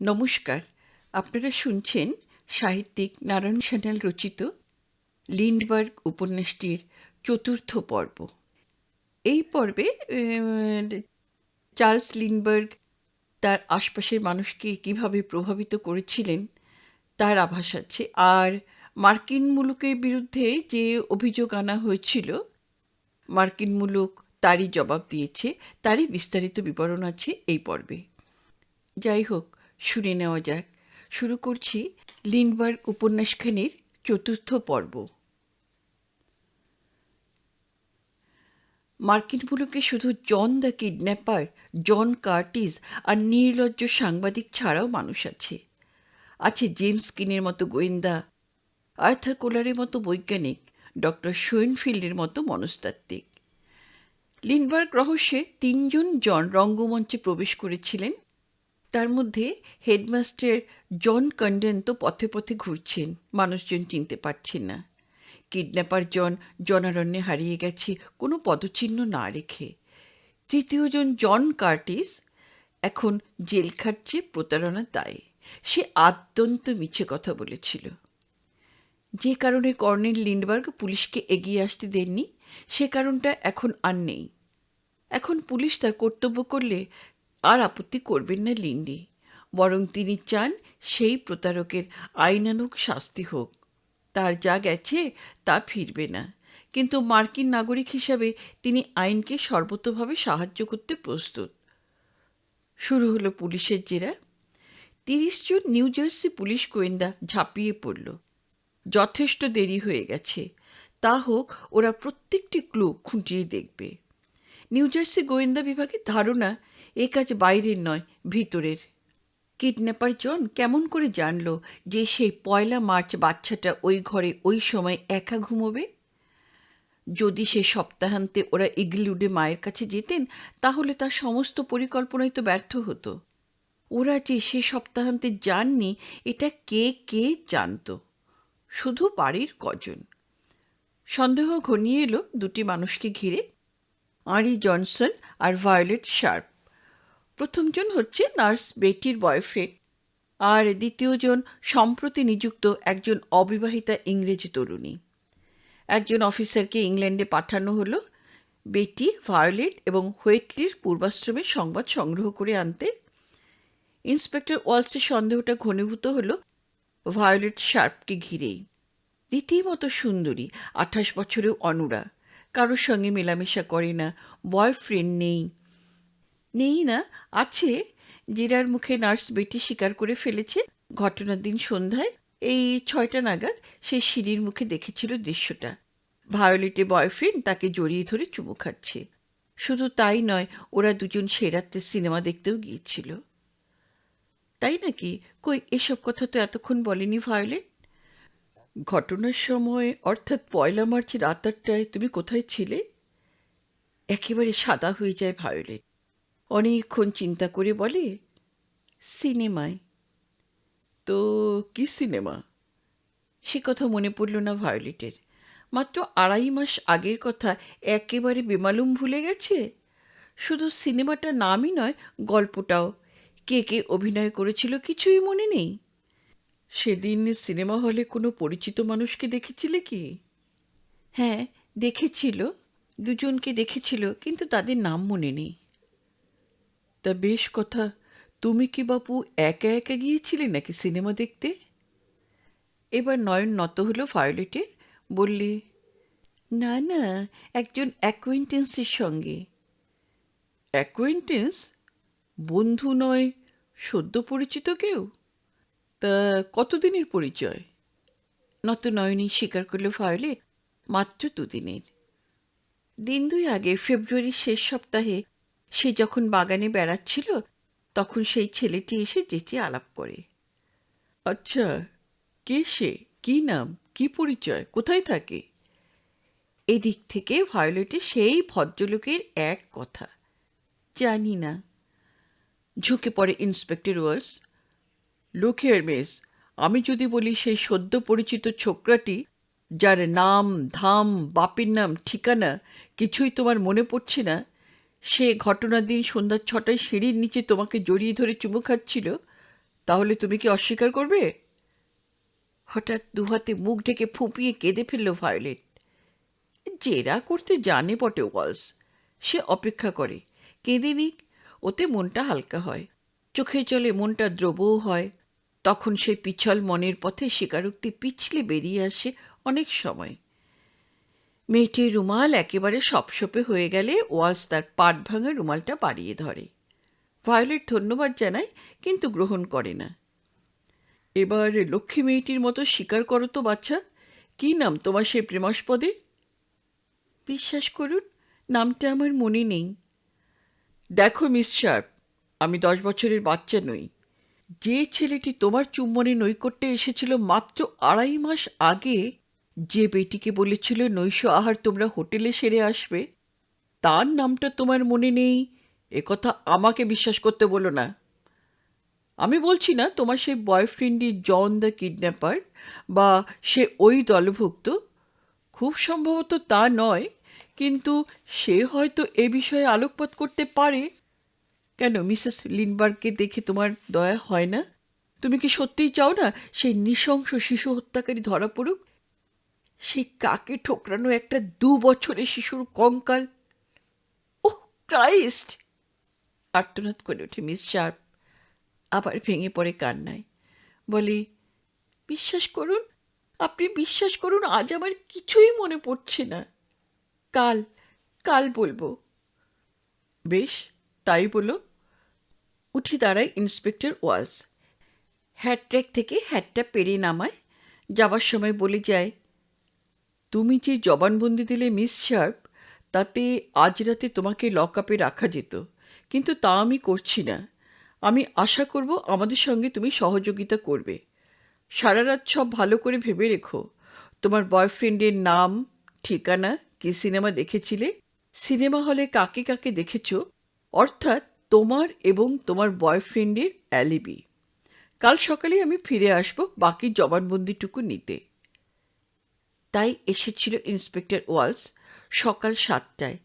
নমস্কার। আপনারা শুনছেন সাহিত্যিক নারায়ণ সান্যাল রচিত লিন্ডবার্গ উপন্যাসটির চতুর্থ পর্ব। এই পর্বে চার্লস লিন্ডবার্গ তার আশপাশের মানুষকে কিভাবে প্রভাবিত করেছিলেন তার আভাস আছে, আর মার্কিন মুলুকের বিরুদ্ধে যে অভিযোগ আনা হয়েছিল মার্কিন মুলুক তারই জবাব দিয়েছে, তারই বিস্তারিত বিবরণ আছে এই পর্বে। যাই হোক, শুনে নেওয়া যাক। শুরু করছি লিন্ডবার্গ উপন্যাসখানির চতুর্থ পর্ব। মার্কিন মুলুকে শুধু John the kidnapper, John Curtis আর নির্লজ্জ সাংবাদিক ছাড়াও মানুষ আছে। আছে জেমস কিনের মতো গোয়েন্দা, আর্থার কোলারের মতো বৈজ্ঞানিক, ডক্টর শোয়েনফিল্ডের মতো মনস্তাত্ত্বিক। লিন্ডবার্গ রহস্যে 3 জন জন রঙ্গমঞ্চে প্রবেশ করেছিলেন। তার মধ্যে হেডমাস্টার জন কন্ডেন তো পথে পথে ঘুরছেন, মানুষজন চিনতে পারছেন না। কিডন্যাপার জন জনারণ্যে হারিয়ে গেছে কোনো পদচিহ্ন না রেখে। তৃতীয় জন জন কার্টিস এখন জেল খাটছে প্রতারণার দায়ে। সে আদ্যন্ত মিছে কথা বলেছিল। যে কারণে কর্নেল লিন্ডবার্গ পুলিশকে এগিয়ে আসতে দেননি, সে কারণটা এখন আর নেই। এখন পুলিশ তার কর্তব্য করলে আর আপত্তি করবেন না লিন্ডি, বরং তিনি চান সেই প্রতারকের আইনানুগ শাস্তি হোক। তার যা গেছে তা ফিরবে না, কিন্তু মার্কিন নাগরিক হিসাবে তিনি আইনকে সর্বতোভাবে সাহায্য করতে প্রস্তুত। শুরু হলো পুলিশের জেরা। 30 জন নিউ জার্সি পুলিশ গোয়েন্দা ঝাঁপিয়ে পড়ল। যথেষ্ট দেরি হয়ে গেছে, তা হোক, ওরা প্রত্যেকটি ক্লু খুঁটিয়ে দেখবে। নিউ জার্সি গোয়েন্দা বিভাগের ধারণা এ কাজ বাইরের নয়, ভিতরের। কিডন্যাপার জন কেমন করে জানল যে সেই 1 মার্চ বাচ্চাটা ওই ঘরে ওই সময় একা ঘুমোবে? যদি সে সপ্তাহান্তে ওরা ইগলুডে মায়ের কাছে যেতেন, তাহলে তার সমস্ত পরিকল্পনাই তো ব্যর্থ হতো। ওরা যে সে সপ্তাহান্তে যাননি এটা কে কে জানত? শুধু বাড়ির কজন। সন্দেহ ঘনিয়ে এলো দুটি মানুষকে ঘিরে, আরি জনসন আর ভায়োলেট শার্প। প্রথমজন হচ্ছে নার্স বেটির বয়ফ্রেন্ড, আর দ্বিতীয়জন সম্প্রতি নিযুক্ত একজন অবিবাহিতা ইংরেজি তরুণী। একজন অফিসারকে ইংল্যান্ডে পাঠানো হলো বেটি, ভায়োলেট এবং হোয়েটলির পূর্বাশ্রমের সংবাদ সংগ্রহ করে আনতে। ইন্সপেক্টর ওয়ালসের সন্দেহটা ঘনীভূত হলো ভায়োলেট শার্পকে ঘিরেই। রীতিমতো সুন্দরী, 28 বছরেও অনুরা, কারোর সঙ্গে মেলামেশা করে না, বয়ফ্রেন্ড নেই না, আছে। জেরার মুখে নার্স বেটি স্বীকার করে ফেলেছে ঘটনার দিন সন্ধ্যায় এই 6টা নাগাদ সে সিঁড়ির মুখে দেখেছিল দৃশ্যটা। ভায়োলেটের বয়ফ্রেন্ড তাকে জড়িয়ে ধরে চুমু খাচ্ছে। শুধু তাই নয়, ওরা দুজন সে রাত্রে সিনেমা দেখতেও গিয়েছিল। তাই নাকি? কই, এসব কথা তো এতক্ষণ বলেনি ভায়োলেট। ঘটনার সময়, অর্থাৎ 1 মার্চ রাত 8টায় তুমি কোথায় ছিলে? একেবারে সাদা হয়ে যায় ভায়োলেট। অনেকক্ষণ চিন্তা করে বলে, সিনেমায়। তো কি সিনেমা? সে কথা মনে পড়ল না ভায়োলেটের। মাত্র 2.5 মাস আগের কথা একেবারে বেমালুম ভুলে গেছে। শুধু সিনেমাটার নামই নয়, গল্পটাও। কে কে অভিনয় করেছিল কিছুই মনে নেই। সেদিন সিনেমা হলে কোনো পরিচিত মানুষকে দেখেছিলে কি? হ্যাঁ, দেখেছিল। দুজনকে দেখেছিল, কিন্তু তাদের নাম মনে নেই। তা বেশ কথা। তুমি কি বাপু একা একা গিয়েছিলে নাকি সিনেমা দেখতে? এবার নয়ন নত হলো ভায়োলেটের। বললে, না না, একজন অ্যাকোয়েন্টেন্সের সঙ্গে। অ্যাকোয়েন্টেন্স? বন্ধু নয়, সদ্য পরিচিত কেউ? তা কতদিনের পরিচয়? নত নয়নই স্বীকার করল ভায়োলেট, মাত্র 2 দিনের। দিন 2 আগে, ফেব্রুয়ারির শেষ সপ্তাহে, সে যখন বাগানে বেড়াচ্ছিল তখন সেই ছেলেটি এসে চেঁচিয়ে আলাপ করে। আচ্ছা, কে সে? কি নাম, কি পরিচয়, কোথায় থাকে? এদিক থেকে ভায়োলেটের সেই ভদ্রলোকের এক কথা, জানি না। ঝুঁকে পড়ে inspector Walls. Look here miss, আমি যদি বলি সেই সদ্য পরিচিত ছোকরাটি, যার নাম ধাম, বাপের নাম, ঠিকানা কিছুই তোমার মনে পড়ছে না, সে ঘটনার দিন সন্ধ্যা 6টায় সিঁড়ির নিচে তোমাকে জড়িয়ে ধরে চুমু খাচ্ছিল, তাহলে তুমি কি অস্বীকার করবে? হঠাৎ দুহাতে মুখ ঢেকে ফুঁপিয়ে কেঁদে ফেলল ভায়োলেট। জেরা করতে জানে বটে ওয়ালস। সে অপেক্ষা করে, কেঁদে নিক, ওতে মনটা হালকা হয়, চোখে জলে মনটা দ্রবও হয়। তখন সেই পিছল মনের পথে স্বীকারোক্তি পিছলে বেরিয়ে আসে অনেক সময়। মেয়েটির রুমাল একেবারে সপসপে হয়ে গেলে ওয়ালস তার পাট ভাঙা রুমালটা বাড়িয়ে ধরে। ভায়োলেট ধন্যবাদ জানায়, কিন্তু গ্রহণ করে না। এবার লক্ষ্মী মেয়েটির মতো স্বীকার করো তো বাচ্চা, কি নাম তোমার সেই প্রেমাস্পদে? বিশ্বাস করুন, নামটা আমার মনে নেই। দেখো মিস শার্প, আমি 10 বছরের বাচ্চা নই। যে ছেলেটি তোমার চুম্বনে নৈকট্যে এসেছিল মাত্র 2.5 মাস আগে, যে বেটিকে বলেছিল নৈশ আহার তোমরা হোটেলে সেরে আসবে, তার নামটা তোমার মনে নেই, একথা আমাকে বিশ্বাস করতে বলো না। আমি বলছি না তোমার সেই বয়ফ্রেন্ডই জন দ্য কিডন্যাপার, বা সে ওই দলভুক্ত। খুব সম্ভবত তা নয়, কিন্তু সে হয়তো এ বিষয়ে আলোকপাত করতে পারে। কেন মিসেস লিন্ডবার্গকে দেখে তোমার দয়া হয় না? তুমি কি সত্যিই চাও না সেই নৃশংস শিশু হত্যাকারী ধরা পড়ুক? সেই কাকে ঠোকরানো একটা 2 বছরের শিশুর কঙ্কাল! ওহ ক্রাইস্ট! আর্তনাদ করে ওঠে মিস শার্প, আবার ভেঙে পড়ে কান্নায়। বলে, বিশ্বাস করুন, আপনি বিশ্বাস করুন, আজ আমার কিছুই মনে পড়ছে না। কাল কাল বলবো। বেশ, তাই বলো। উঠে দাঁড়ায় ইন্সপেক্টর ওয়ালস। হ্যাটট্র্যাক থেকে হ্যাটটা পেরে নামায়, যাবার সময় বলে যায়, তুমি যে জবানবন্দি দিলে মিস শার্প, তাতে আজ রাতে তোমাকে লকআপে রাখা যেত, কিন্তু তা আমি করছি না। আমি আশা করব আমাদের সঙ্গে তুমি সহযোগিতা করবে। সারা রাত সব ভালো করে ভেবে রেখো। তোমার বয়ফ্রেন্ডের নাম, ঠিকানা, কি সিনেমা দেখেছিলে, সিনেমা হলে কাকে কাকে দেখেছ, অর্থাৎ তোমার এবং তোমার বয়ফ্রেন্ডের অ্যালিবি। কাল সকালে আমি ফিরে আসব বাকি জবানবন্দিটুকু নিতে। তাই এসেছিল ইন্সপেক্টর ওয়ালস সকাল 7টায়,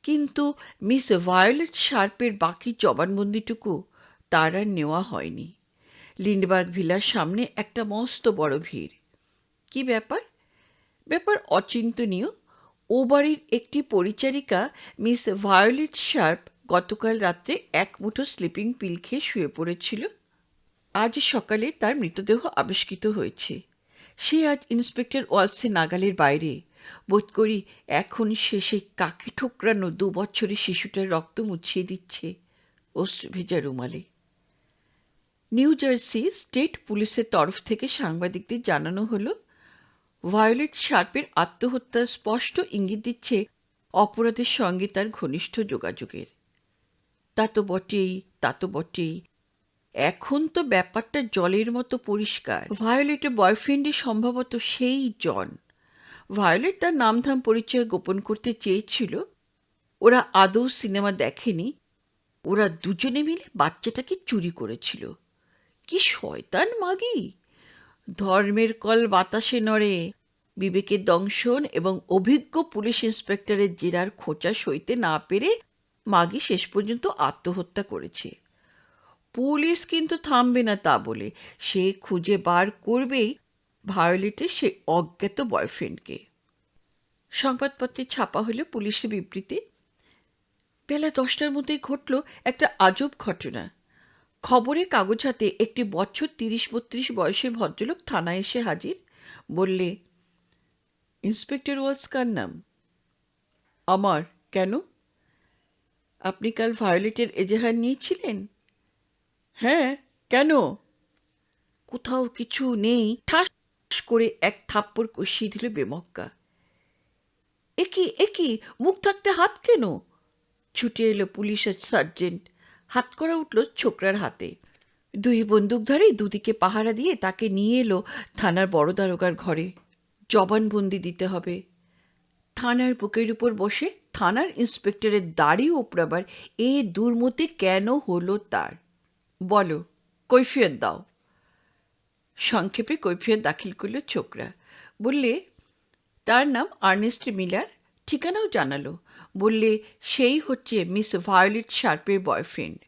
কিন্তু মিস ভায়োলেট শার্পের বাকি জবানবন্দিটুকু তার আর নেওয়া হয়নি। লিন্ডবার্গ ভিলার সামনে একটা মস্ত বড় ভিড়। কি ব্যাপার? ব্যাপার অচিন্তনীয়। ও বাড়ির একটি পরিচারিকা মিস ভায়োলেট শার্প গতকাল রাত্রে এক মুঠো স্লিপিং পিল খেয়ে শুয়ে পড়েছিল। আজ সকালে তার মৃতদেহ আবিষ্কৃত হয়েছে। সে আজ ইন্সপেক্টর ওয়ালসের নাগালের বাইরে। বোধ করি এখন সে সেই কাকে ঠোকরানো 2 বছরের শিশুটার রক্ত মুছিয়ে দিচ্ছে অশ্রু ভেজা রুমালে। নিউ জার্সি স্টেট পুলিশের তরফ থেকে সাংবাদিকদের জানানো হলো, ভায়োলেট শার্পের আত্মহত্যার স্পষ্ট ইঙ্গিত দিচ্ছে অপরাধের সঙ্গে তার ঘনিষ্ঠ যোগাযোগের। তা তো বটেই। এখন তো ব্যাপারটা জলের মতো পরিষ্কার। ভায়োলেটের বয়ফ্রেন্ডই সম্ভবত সেই জন। ভায়োলেট তার নামধাম পরিচয় গোপন করতে চেয়েছিল। ওরা আদৌ সিনেমা দেখেনি, ওরা দুজনে মিলে বাচ্চাটাকে চুরি করেছিল। কি শয়তান মাগি! ধর্মের কল বাতাসে নড়ে। বিবেকের দংশন এবং অভিজ্ঞ পুলিশ ইন্সপেক্টরের জেরার খোঁচা সইতে না পেরে মাগি শেষ পর্যন্ত আত্মহত্যা করেছে। পুলিশ কিন্তু থামবে না তা বলে, সে খুঁজে বার করবেই ভায়োলেটের সেই অজ্ঞাত বয়ফ্রেন্ডকে। সংবাদপত্রে ছাপা হলো পুলিশের বিবৃতি। বেলা 10টার মধ্যেই ঘটল একটা আজব ঘটনা। খবরে কাগজ হাতে একটি বছর 30-32 বয়সের ভদ্রলোক থানায় এসে হাজির। বললে, ইন্সপেক্টর ওয়ালস কার নাম? আমার। কেন? আপনি কাল ভায়োলেটের এজাহার নিয়েছিলেন? হ্যাঁ, কেন? কোথাও কিছু নেই, ঠাস করে এক থাপ্পড় কষিয়ে দিল বেমক্কা। একি মুখ থাকতে হাত কেন? ছুটে এলো পুলিশের সার্জেন্ট। হাত করা উঠল ছোকরার হাতে। 2 বন্দুকধারী দুদিকে পাহারা দিয়ে তাকে নিয়ে এলো থানার বড় দারোগার ঘরে। জবানবন্দি দিতে হবে। থানার বুকের উপর বসে থানার ইন্সপেক্টরের দাড়ি ওপরাবার এ দুর্মতি কেন হলো তার? বলো, কৈফিয়ত দাও। সংক্ষেপে কৈফিয়ত দাখিল করল ছোকরা। বললে, তার নাম আর্নেস্ট মিলার, ঠিকানাও জানালো। বললে, সেই হচ্ছে মিস ভায়োলেট শার্পের বয়ফ্রেন্ড।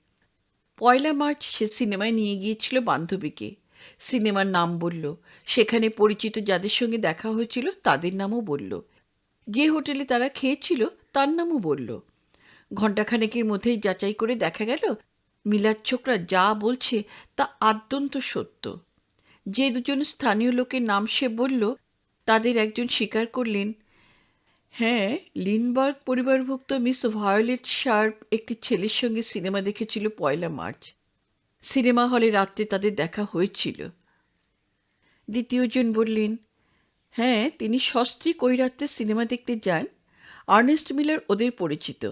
পয়লা মার্চ সে সিনেমায় নিয়ে গিয়েছিল বান্ধবীকে। সিনেমার নাম বলল, সেখানে পরিচিত যাদের সঙ্গে দেখা হয়েছিল তাদের নামও বলল, যে হোটেলে তারা খেয়েছিল তার নামও বলল। ঘণ্টাখানেকের মধ্যেই যাচাই করে দেখা গেল মিলার ছোকরা যা বলছে তা আদ্যন্ত সত্য। যে দুজন স্থানীয় লোকের নাম সে বলল, তাদের একজন স্বীকার করলেন, হ্যাঁ, লিনবার্গ পরিবারভুক্ত মিস ভায়োলেট শার্প একটি ছেলের সঙ্গে সিনেমা দেখেছিল পয়লা মার্চ। সিনেমা হলে রাত্রে তাদের দেখা হয়েছিল। দ্বিতীয়জন বললেন, হ্যাঁ, তিনি সস্ত্রীক ওই রাত্রে সিনেমা দেখতে যান। আর্নেস্ট মিলার ওদের পরিচিত।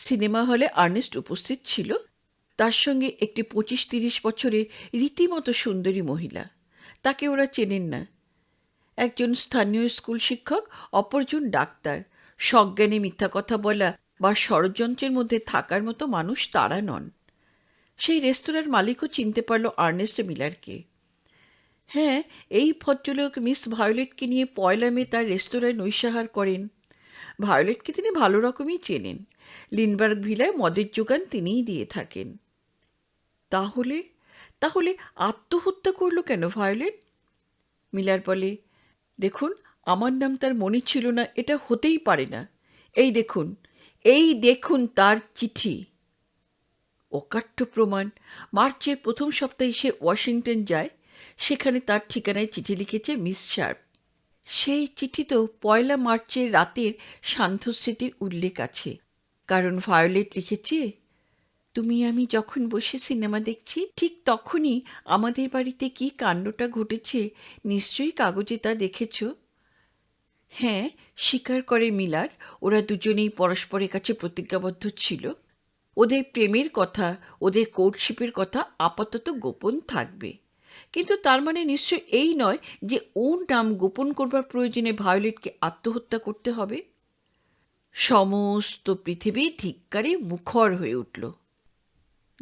সিনেমা হলে আর্নেস্ট উপস্থিত ছিল, তার সঙ্গে একটি 25-30 বছরের রীতিমতো সুন্দরী মহিলা। তাকে ওরা চেনেন না। একজন স্থানীয় স্কুল শিক্ষক, অপরজন ডাক্তার। সজ্ঞানে মিথ্যা কথা বলা বা ষড়যন্ত্রের মধ্যে থাকার মতো মানুষ তারা নন। সেই রেস্তোরাঁর মালিকও চিনতে পারল আর্নেস্ট মিলারকে। হ্যাঁ, এই ভদ্রলোক মিস ভায়োলেটকে নিয়ে পয়লা মে তার রেস্তোরাঁয় নৈশাহার করেন। ভায়োলেটকে তিনি ভালো রকমই চেনেন। লিনবার্গ ভিলায় মদের যোগান তিনিই দিয়ে থাকেন। তাহলে তাহলে আত্মহত্যা করল কেন ভায়োলেট? মিলার বলে, দেখুন, আমার নাম তার মনে ছিল না, এটা হতেই পারে না। এই দেখুন তার চিঠি। অকাট্য প্রমাণ। মার্চের প্রথম সপ্তাহে সে ওয়াশিংটন যায়। সেখানে তার ঠিকানায় চিঠি লিখেছে মিস শার্প। সেই চিঠিতেও পয়লা মার্চের রাতের শান্তস্মৃতির উল্লেখ আছে। কারণ ভায়োলেট লিখেছে, তুমি আমি যখন বসে সিনেমা দেখছি ঠিক তখনই আমাদের বাড়িতে কি কাণ্ডটা ঘটেছে নিশ্চয়ই কাগজে তা দেখেছ। হ্যাঁ, স্বীকার করে মিলার, ওরা দুজনেই পরস্পরের কাছে প্রতিজ্ঞাবদ্ধ ছিল। ওদের প্রেমের কথা, ওদের কোর্টশিপের কথা আপাতত গোপন থাকবে। কিন্তু তার মানে নিশ্চয় এই নয় যে ওর নাম গোপন করবার প্রয়োজনে ভায়োলেটকে আত্মহত্যা করতে হবে। সমস্ত পৃথিবী ধিক্কারে মুখর হয়ে উঠল।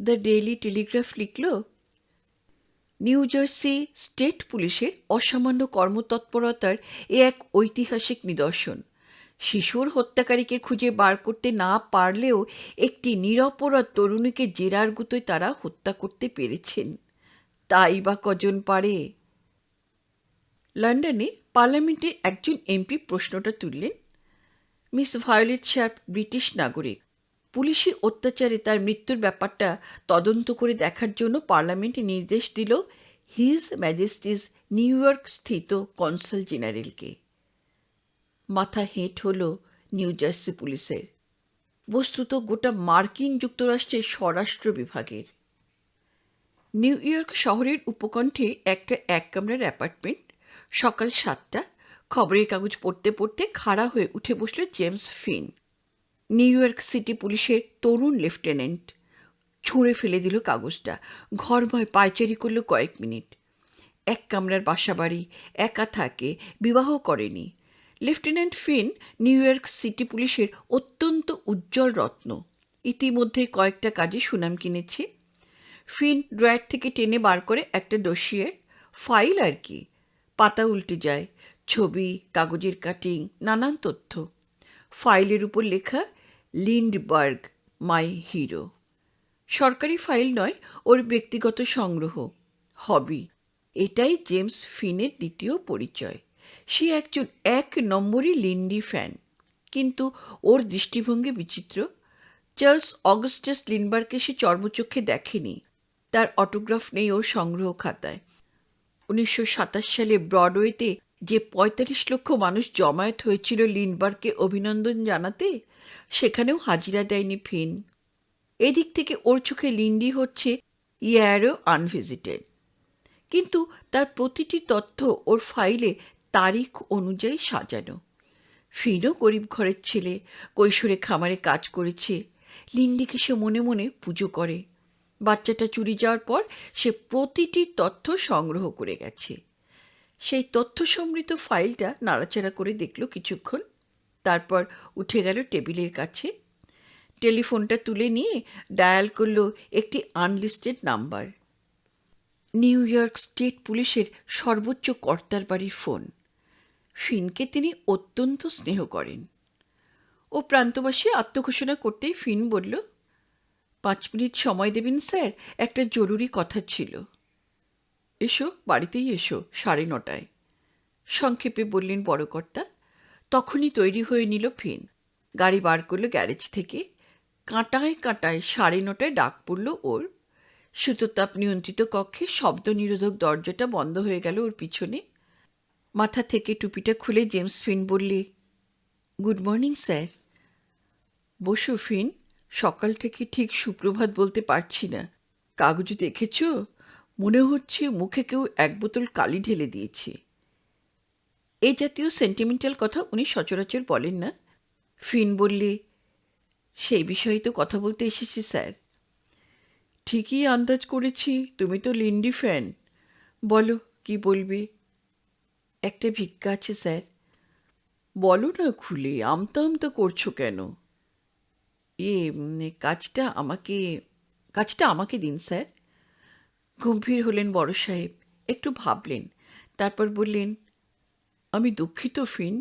দ্য ডেইলি টেলিগ্রাফ লিখল, নিউ জার্সি স্টেট পুলিশের অসামান্য কর্মতৎপরতার এ এক ঐতিহাসিক নিদর্শন। শিশুর হত্যাকারীকে খুঁজে বার করতে না পারলেও একটি নিরপরাধ তরুণীকে জেরার গুতোয় তারা হত্যা করতে পেরেছেন। তাই বা কজন পারে? লন্ডনে পার্লামেন্টে একজন এমপি প্রশ্নটা তুললেন, মিস ভায়োলেট শার্প ব্রিটিশ নাগরিক। পুলিশি অত্যাচারে তার মৃত্যুর ব্যাপারটা তদন্ত করে দেখার জন্য পার্লামেন্ট নির্দেশ দিল হিজ ম্যাজেস্টিস নিউ ইয়র্ক স্থিত কনসাল জেনারেলকে। মাথা হেঁট হল নিউ জার্সি পুলিশের, বস্তুত গোটা মার্কিন যুক্তরাষ্ট্রের স্বরাষ্ট্র বিভাগের। নিউ ইয়র্ক শহরের উপকণ্ঠে একটা এক কামরার অ্যাপার্টমেন্ট। সকাল 7টা। খবরের কাগজ পড়তে পড়তে খাড়া হয়ে উঠে বসল জেমস ফিন, নিউ ইয়র্ক সিটি পুলিশের তরুণ লেফটেন্যান্ট। ছুঁড়ে ফেলে দিল কাগজটা, ঘরময় পায়চারি করল কয়েক মিনিট। এক কামরার বাসাবাড়ি, একা থাকে, বিবাহ করেনি। লেফটেন্যান্ট ফিন নিউ ইয়র্ক সিটি পুলিশের অত্যন্ত উজ্জ্বল রত্ন। ইতিমধ্যে কয়েকটা কাজে সুনাম কিনেছে। ফিন ড্রয়ার থেকে টেনে বার করে একটা ডোসিয়ের ফাইল আর কি। পাতা উল্টে যায়, ছবি, কাগজের কাটিং, নানান তথ্য। ফাইলের উপর লেখা, লিন্ডবার্গ, মাই হিরো। সরকারি ফাইল নয়, ওর ব্যক্তিগত সংগ্রহ, হবি। এটাই জেমস ফিনের দ্বিতীয় পরিচয়। সে একজন 1 নম্বরই লিন্ডি ফ্যান। কিন্তু ওর দৃষ্টিভঙ্গি বিচিত্র। চার্লস অগাস্টাস লিন্ডবার্গকে সে চর্মচক্ষে দেখেনি। তার অটোগ্রাফ নেই ওর সংগ্রহ খাতায়। 1927 সালে ব্রডওয়েতে যে 45 লক্ষ মানুষ জমায়েত হয়েছিল লিন্ডবার্গকে অভিনন্দন জানাতে, সেখানেও হাজিরা দেয়নি ফিন। এদিক থেকে ওর চোখে লিন্ডি হচ্ছে ইয়ারও আনভিজিটেড। কিন্তু তার প্রতিটি তথ্য ওর ফাইলে তারিখ অনুযায়ী সাজানো। ফিনও গরিব ঘরের ছেলে, কৈশোরে খামারে কাজ করেছে। লিন্ডিকে সে মনে মনে পুজো করে। বাচ্চাটা চুরি যাওয়ার পর সে প্রতিটি তথ্য সংগ্রহ করে গেছে। সেই তথ্য সমৃদ্ধ ফাইলটা নাড়াচাড়া করে দেখল কিছুক্ষণ, তারপর উঠে গেল টেবিলের কাছে। টেলিফোনটা তুলে নিয়ে ডায়াল করল একটি unlisted number. New York state পুলিশের সর্বোচ্চ কর্তার বাড়ির ফোন। ফিনকে তিনি অত্যন্ত স্নেহ করেন। ও প্রান্তবাসী আত্মঘোষণা করতেই ফিন বলল, 5 মিনিট সময় দেবেন স্যার, একটা জরুরি কথা ছিল। এসো, বাড়িতেই এসো, 9:30 সংক্ষেপে বললেন বড় কর্তা। তখনই তৈরি হয়ে নিল ফিন। গাড়ি বার করলো গ্যারেজ থেকে। কাঁটায় কাঁটায় 9:30 ডাক পড়ল ওর। সুতোতাপ নিয়ন্ত্রিত কক্ষে শব্দ নিরোধক দরজাটা বন্ধ হয়ে গেল ওর পিছনে। মাথা থেকে টুপিটা খুলে জেমস ফিন বললে, গুড মর্নিং স্যার। বসো ফিন, সকাল থেকে ঠিক সুপ্রভাত বলতে পারছি না। কাগজ দেখেছ? মনে হচ্ছে মুখে কেউ 1 বোতল কালি ঢেলে দিয়েছে। এই জাতীয় সেন্টিমেন্টাল কথা উনি সচরাচর বলেন না। ফিন বললে, সেই বিষয়ে তো কথা বলতে এসেছি স্যার। ঠিকই আন্দাজ করেছি, তুমি তো লিন্ডি ফ্যান। বলো, কি বলবে? একটা ভিক্ষা আছে স্যার। বলো না খুলে, আমতা আমতা করছো কেন? কাজটা আমাকে দিন স্যার। গম্ভীর হলেন বড় সাহেব, একটু ভাবলেন, তারপর বললেন, আমি দুঃখিত ফিন,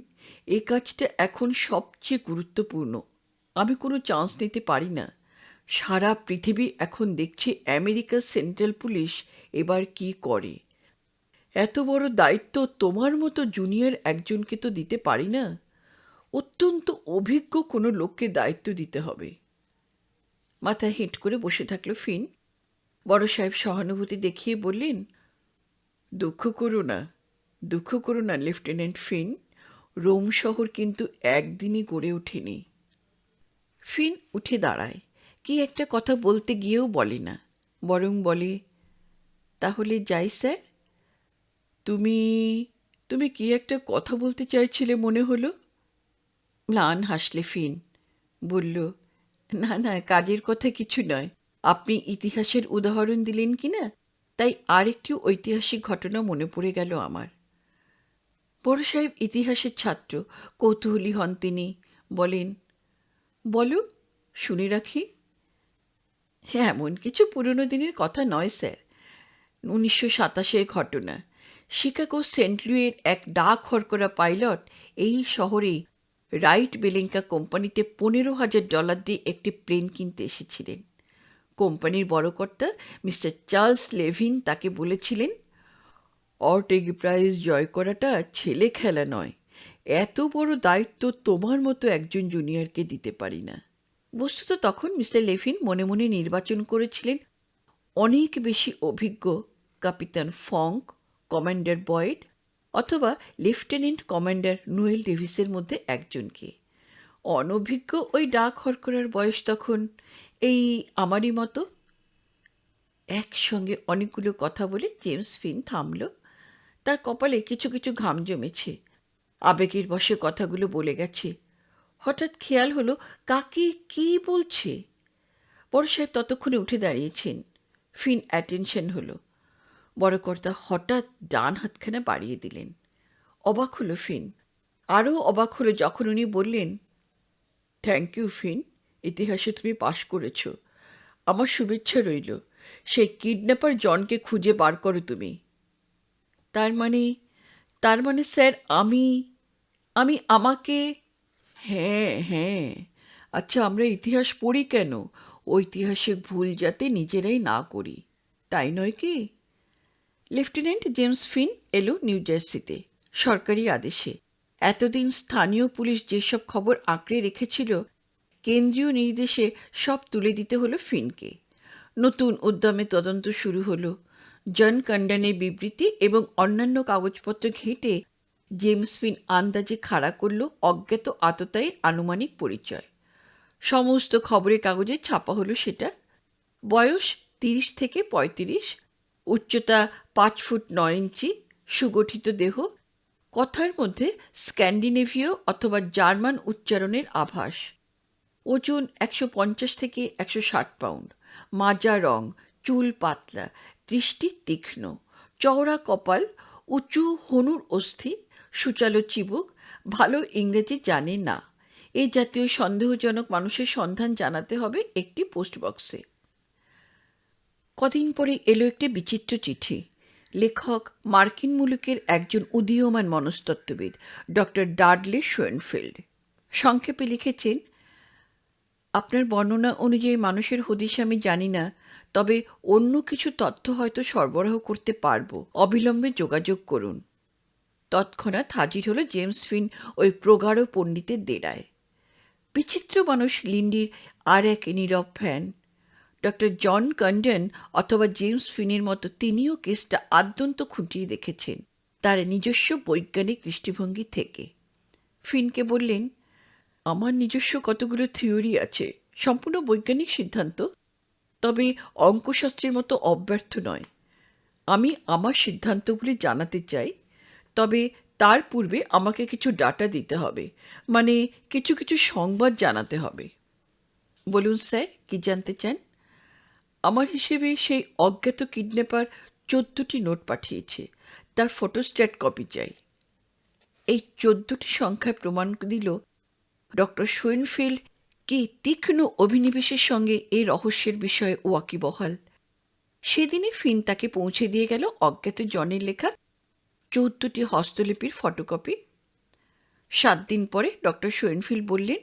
এই কাজটা এখন সবচেয়ে গুরুত্বপূর্ণ। আমি কোনো চান্স নিতে পারি না। সারা পৃথিবী এখন দেখছে আমেরিকার সেন্ট্রাল পুলিশ এবার কি করে। এত বড় দায়িত্ব তোমার মতো জুনিয়র একজনকে তো দিতে পারি না। অত্যন্ত অভিজ্ঞ কোনো লোককে দায়িত্ব দিতে হবে। মাথায় হেঁট করে বসে থাকলো ফিন। বড় সাহেব সহানুভূতি দেখিয়ে বললেন, দুঃখ করো না লেফটেন্যান্ট ফিন, রোম শহর কিন্তু একদিনই গড়ে ওঠেনি। ফিন উঠে দাঁড়ায়, কি একটা কথা বলতে গিয়েও বলে না, বরং বলে, তাহলে যাই স্যার। তুমি তুমি কি একটা কথা বলতে চাইছিলে মনে হলো। ম্লান হাসলে ফিন, বলল, না, কাজের কথা কিছু নয়। আপনি ইতিহাসের উদাহরণ দিলেন কি না, তাই আরেকটি ঐতিহাসিক ঘটনা মনে পড়ে গেল আমার। বড় সাহেব ইতিহাসের ছাত্র, কৌতূহলী হন তিনি। বলেন, বলো, শুনে রাখি। এমন কিছু পুরনো দিনের কথা নয় স্যার, 1927 ঘটনা। শিকাগো সেন্ট লুইয়ের এক ডাক হরকরা পাইলট এই শহরেই রাইট বেলেঙ্কা কোম্পানিতে $15,000 দিয়ে একটি প্লেন কিনতে এসেছিলেন। কোম্পানির বড় কর্তা মিস্টার চার্লস লেভিন তাকে বলেছিলেন, অর্টেগ প্রাইজ জয় করাটা ছেলে খেলা নয়। এত বড় দায়িত্ব তোমার মতো একজন জুনিয়রকে দিতে পারি না। বস্তুত তখন মিস্টার লেভিন মনে মনে নির্বাচন করেছিলেন অনেক বেশি অভিজ্ঞ কাপিতান ফঙ্ক, কমান্ডার বয়েড অথবা লেফটেন্যান্ট কমান্ডার নোয়েল ডেভিসের মধ্যে একজনকে। অনভিজ্ঞ ওই ডাক হরকরার বয়স তখন এই আমারই মতো। একসঙ্গে অনেকগুলো কথা বলে জেমস ফিন থামল। তার কপালে কিছু কিছু ঘাম জমেছে। আবেগের বশে কথাগুলো বলে গেছে। হঠাৎ খেয়াল হলো কাকে কি বলছে। বড় সাহেব ততক্ষণে উঠে দাঁড়িয়েছেন। ফিন অ্যাটেনশন হলো। বড় কর্তা হঠাৎ ডান হাতখানা বাড়িয়ে দিলেন। অবাক হলো ফিন। আরও অবাক হলো যখন উনি বললেন, থ্যাংক ইউ ফিন, ইতিহাসে তুমি পাশ করেছ। আমার শুভেচ্ছা রইল। সেই কিডন্যাপার জনকে খুঁজে বার করো তুমি। তার মানে স্যার আমি আমাকে। হ্যাঁ, আচ্ছা, আমরা ইতিহাস পড়ি কেন? ঐতিহাসিক ভুল যাতে নিজেরাই না করি, তাই নয় কি? লেফটেন্যান্ট জেমস ফিন এলো নিউ জার্সিতে সরকারি আদেশে। এতদিন স্থানীয় পুলিশ যেসব খবর আঁকড়ে রেখেছিল, কেন্দ্রীয় নির্দেশে সব তুলে দিতে হলো ফিনকে। নতুন উদ্যমে তদন্ত শুরু হলো। জন কন্ডনের বিবৃতি এবং অন্যান্য কাগজপত্র ঘেঁটে জেমস ফিন আন্দাজে খাড়া করল অজ্ঞাত আততায়ীর আনুমানিক পরিচয়। সমস্ত খবরের কাগজে ছাপা হলো সেটা। বয়স 30 থেকে 35, উচ্চতা 5 ফুট 9 ইঞ্চি, সুগঠিত দেহ, কথার মধ্যে স্ক্যান্ডিনেভীয় অথবা জার্মান উচ্চারণের আভাস। ওজন 150 থেকে 160 পাউন্ড, মাজা রং, চুল পাতলা, দৃষ্টি তীক্ষ্ণ, চওড়া কপাল, উঁচু হনুর অস্থি, সুচালো চিবুক, ভালো ইংরেজি জানে না। এই জাতীয় সন্দেহজনক মানুষের সন্ধান জানাতে হবে একটি পোস্ট বক্সে। কদিন পরে এলো একটি বিচিত্র চিঠি। লেখক মার্কিন মুলুকের একজন উদীয়মান মনস্তত্ত্ববিদ, ডক্টর ডাডলি শোয়েনফিল্ড। সংক্ষেপে লিখেছেন, আপনার বর্ণনা অনুযায়ী মানুষের হদিশ আমি জানি না, তবে অন্য কিছু তথ্য হয়তো সরবরাহ করতে পারবো। অবিলম্বে যোগাযোগ করুন। তৎক্ষণাৎ হাজির হলো জেমস ফিন ওই প্রগাঢ় পণ্ডিতের ডেরায়। বিচিত্র মানুষ লিন্ডির আর এক নীরব ফ্যান। ডক্টর জন কন্ডন অথবা জেমস ফিনের মতো তিনিও কেসটা আদ্যন্ত খুঁটিয়ে দেখেছেন তার নিজস্ব বৈজ্ঞানিক দৃষ্টিভঙ্গি থেকে। ফিনকে বললেন, আমার নিজস্ব কতগুলো থিওরি আছে, সম্পূর্ণ বৈজ্ঞানিক সিদ্ধান্ত, তবে অঙ্কশাস্ত্রের মতো অব্যর্থ নয়। আমি আমার সিদ্ধান্তগুলি জানাতে চাই, তবে তার পূর্বে আমাকে কিছু ডাটা দিতে হবে, মানে কিছু কিছু সংবাদ জানাতে হবে। বলুন স্যার, কি জানতে চান? আমার হিসেবে সেই অজ্ঞাত কিডন্যাপার 14টি নোট পাঠিয়েছে, তার ফটোস্ট্যাট কপি চাই। এই 14টি সংখ্যায় প্রমাণ দিল ডক্টর শোয়েনফিল্ড কি তীক্ষ্ণ অভিনিবেশের সঙ্গে এই রহস্যের বিষয়ে ওয়াকিবহাল। সেদিনই ফিন তাকে পৌঁছে দিয়ে গেল অজ্ঞাত জনের লেখা 14টি হস্তলিপির ফটোকপি। 7 দিন পরে ডক্টর শোয়েনফিল্ড বললেন,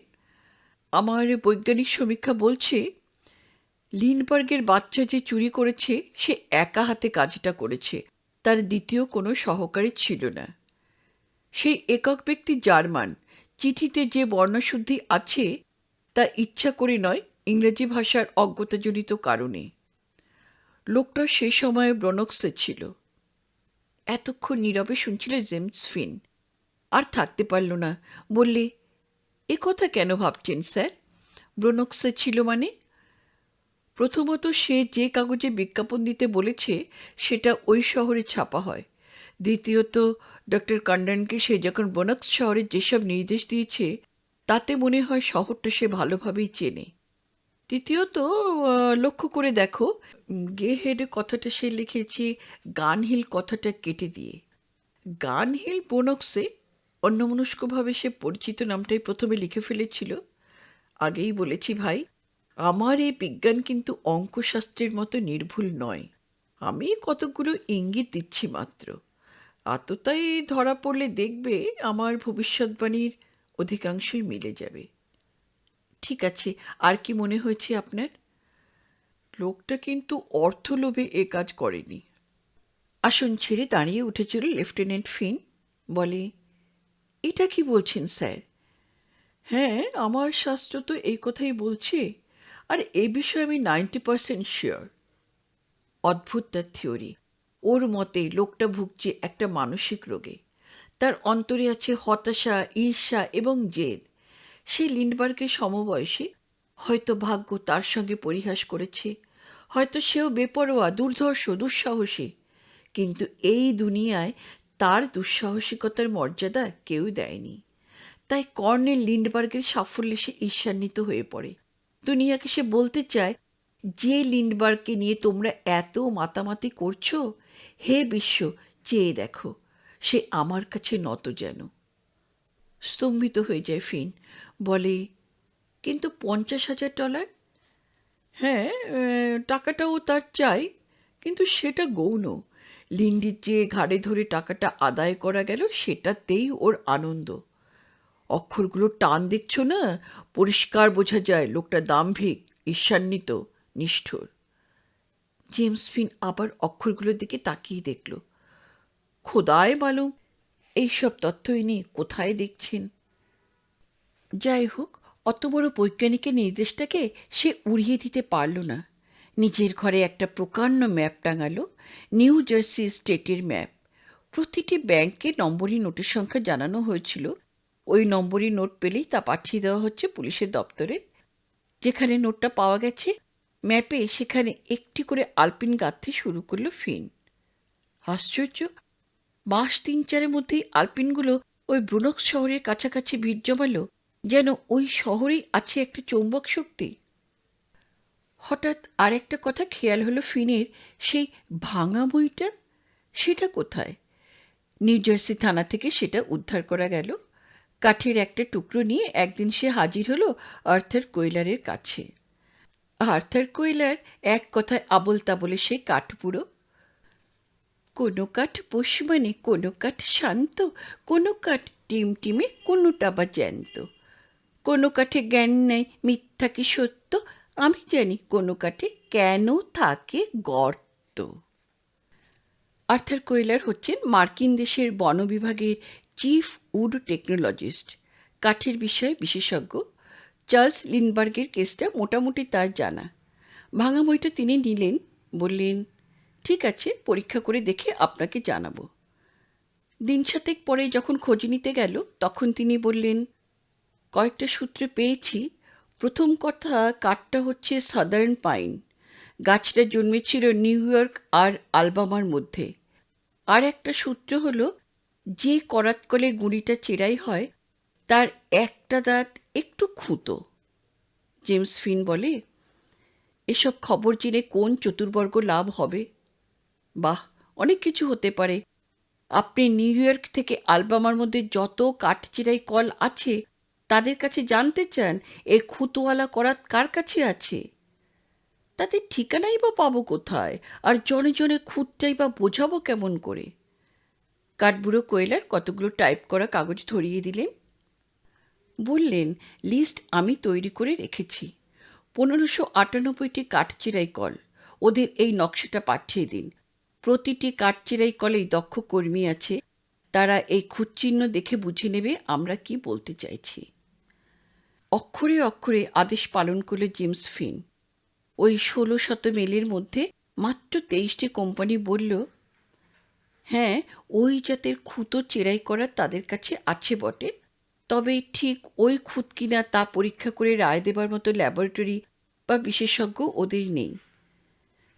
আমার বৈজ্ঞানিক সমীক্ষা বলছে লিন্ডবার্গের বাচ্চা যে চুরি করেছে সে একা হাতে কাজটা করেছে, তার দ্বিতীয় কোনো সহকারী ছিল না। সেই একক ব্যক্তি জার্মান। চিঠিতে যে বর্ণশুদ্ধি আছে তা ইচ্ছা করে নয়, ইংরেজি ভাষার অজ্ঞতাজনিত কারণে। লোকটা সে সময় ব্রনক্সে ছিল। এতক্ষণ নীরবে শুনছিল জেমস ফিন। আর থাকতে পারল না, বললে, এ কথা কেন ভাবছেন স্যার? ব্রনক্সে ছিল মানে? প্রথমত, সে যে কাগজে বিজ্ঞাপন দিতে বলেছে সেটা ওই শহরে ছাপা হয়। দ্বিতীয়ত, ডক্টর কন্ডনকে সে যখন ব্রনক্স শহরে যেসব নির্দেশ দিয়েছে তাতে মনে হয় শহরটা সে ভালোভাবেই চেনে। তৃতীয়ত, লক্ষ্য করে দেখো, গে হেড কথাটা সে লিখেছে গানহিল কথাটা কেটে দিয়ে। গানহিল ব্রনক্সে অন্যমনস্কভাবে সে পরিচিত নামটাই প্রথমে লিখে ফেলেছিল। আগেই বলেছি ভাই, আমার এই বিজ্ঞান কিন্তু অঙ্কশাস্ত্রের মতো নির্ভুল নয়। আমি কতকগুলো ইঙ্গিত দিচ্ছি মাত্র। আততাই ধরা পড়লে দেখবে আমার ভবিষ্যৎবাণীর অধিকাংশই মিলে যাবে। ঠিক আছে, আর কি মনে হয়েছে আপনার? লোকটা কিন্তু অর্থলোভে এ কাজ করেনি। আসন ছেড়ে দাঁড়িয়ে উঠেছিল লেফটেন্যান্ট ফিন। বলে, এটা কি বলছেন স্যার? হ্যাঁ, আমার শাস্ত্র তো এই কথাই বলছে, আর এ বিষয়ে আমি 90% শিওর। অদ্ভুত তার থিওরি। ওর মতে লোকটা ভুগছে একটা মানসিক রোগে। তার অন্তরে আছে হতাশা, ঈর্ষা এবং জেদ। সে লিন্ডবার্গের সমবয়সী। হয়তো ভাগ্য তার সঙ্গে পরিহাস করেছে, হয়তো সেও বেপরোয়া, দুর্ধর্ষ, দুঃসাহসী। কিন্তু এই দুনিয়ায় তার দুঃসাহসিকতার মর্যাদা কেউ দেয়নি। তাই কর্নেল লিন্ডবার্গের সাফল্যে সে ঈর্ষান্বিত হয়ে পড়ে। দুনিয়াকে সে বলতে চায়, যে লিন্ডবার্গকে নিয়ে তোমরা এত মাতামাতি করছো, হে বিশ্ব, চেয়ে দেখো, সে আমার কাছে নত যেন। স্তম্ভিত হয়ে যায় ফিন। বলে, কিন্তু $50,000? হ্যাঁ, টাকাটাও তার চাই, কিন্তু সেটা গৌণ। লিন্ডির যে ঘাড়ে ধরে টাকাটা আদায় করা গেল সেটাতেই ওর আনন্দ। অক্ষরগুলো টান দেখছো না? পরিষ্কার বোঝা যায় লোকটা দাম্ভিক, ঈর্ষান্বিত, নিষ্ঠুর। জেমস ফিন আবার অক্ষরগুলোর দিকে তাকিয়ে দেখল। খোদায় মালুম এইসব তথ্য ইনি কোথায় দেখছেন। যাই হোক, অত বড় বৈজ্ঞানিকের নির্দেশটাকে সে উড়িয়ে দিতে পারল না। নিজের ঘরে একটা প্রকাণ্ড ম্যাপ টাঙালো, নিউ জার্সি স্টেটের ম্যাপ। প্রতিটি ব্যাংকে নম্বরি নোটের সংখ্যা জানানো হয়েছিল। ওই নম্বরি নোট পেলেই তা পাঠিয়ে দেওয়া হচ্ছে পুলিশের দপ্তরে। যেখানে নোটটা পাওয়া গেছে ম্যাপে, সেখানে একটি করে আলপিন গাঁথতে শুরু করলো ফিন। আশ্চর্য, মাস 3-4-এর মধ্যেই আলপিনগুলো ওই ব্রুনক্স শহরের কাছাকাছি ভিড় জমালো, যেন ওই শহরেই আছে একটা চৌম্বক শক্তি। হঠাৎ আর একটা কথা খেয়াল হলো ফিনের, সেই ভাঙা বইটা, সেটা কোথায়? নিউ জার্সি থানা থেকে সেটা উদ্ধার করা গেল। কাঠের একটা টুকরো নিয়ে একদিন সে হাজির হলো আর্থার কোয়েলারের কাছে। আর্থার কোয়েলার এক কথায় আবল তাবলে সে কাঠপুরো। কোনো কাঠ পোষ মানে কোনো কাঠ শান্ত, কোনো কাঠ টিমটিমে, কোনোটা বা জ্যান্ত। কোনো কাঠে জ্ঞান নেই, মিথ্যা কি সত্য, আমি জানি কোনো কাঠে কেন থাকে গর্ত। আর্থার কোয়েলার হচ্ছেন মার্কিন দেশের বন বিভাগের চিফ উড টেকনোলজিস্ট, কাঠের বিষয়ে বিশেষজ্ঞ। চার্লস লিন্ডবার্গের কেসটা মোটামুটি তার জানা। ভাঙা বইটা তিনি নিলেন, বললেন, ঠিক আছে, পরীক্ষা করে দেখে আপনাকে জানাবো। দিন সাতেক পরে যখন খোঁজ নিতে গেল, তখন তিনি বললেন, কয়েকটা সূত্র পেয়েছি। প্রথম কথা, কাঠটা হচ্ছে সাদার্ন পাইন। গাছটা জন্মেছিল নিউ ইয়র্ক আর আলবামার মধ্যে। আর একটা সূত্র হলো, যে করাতকলে গুঁড়িটা চেরাই হয় তার একটা দাঁত একটু খুঁতো। জেমস ফিন বলে, এসব খবর জেনে কোন চতুর্বর্গ লাভ হবে? বাহ, অনেক কিছু হতে পারে। আপনি নিউ ইয়র্ক থেকে আলবামার মধ্যে যত কাঠচিরাই কল আছে তাদের কাছে জানতে চান এই খুঁতোয়ালা করাত কার কাছে আছে। তাদের ঠিকানাই বা পাবো কোথায়, আর জনে জনে খুঁতটাই বা বোঝাবো কেমন করে? কাঠবুড়ো কোয়েলার কতগুলো টাইপ করা কাগজ ধরিয়ে দিলেন। বললেন, লিস্ট আমি তৈরি করে রেখেছি। 1598টি কাঠচিরাই কল, ওদের এই নকশাটা পাঠিয়ে দিন। প্রতিটি কাঠচিরাই কলেই দক্ষ কর্মী আছে, তারা এই খুঁতচিহ্ন দেখে বুঝে নেবে আমরা কি বলতে চাইছি। অক্ষরে অক্ষরে আদেশ পালন করল জেমস ফিন। ওই 1600 মেলের মধ্যে মাত্র 23টি কোম্পানি বলল, হ্যাঁ, ওই জাতের খুঁতো চেরাই করা তাদের কাছে আছে বটে, তবে ঠিক ওই খুঁত কিনা তা পরীক্ষা করে রায় দেবার মতো ল্যাবরেটরি বা বিশেষজ্ঞ ওদের নেই।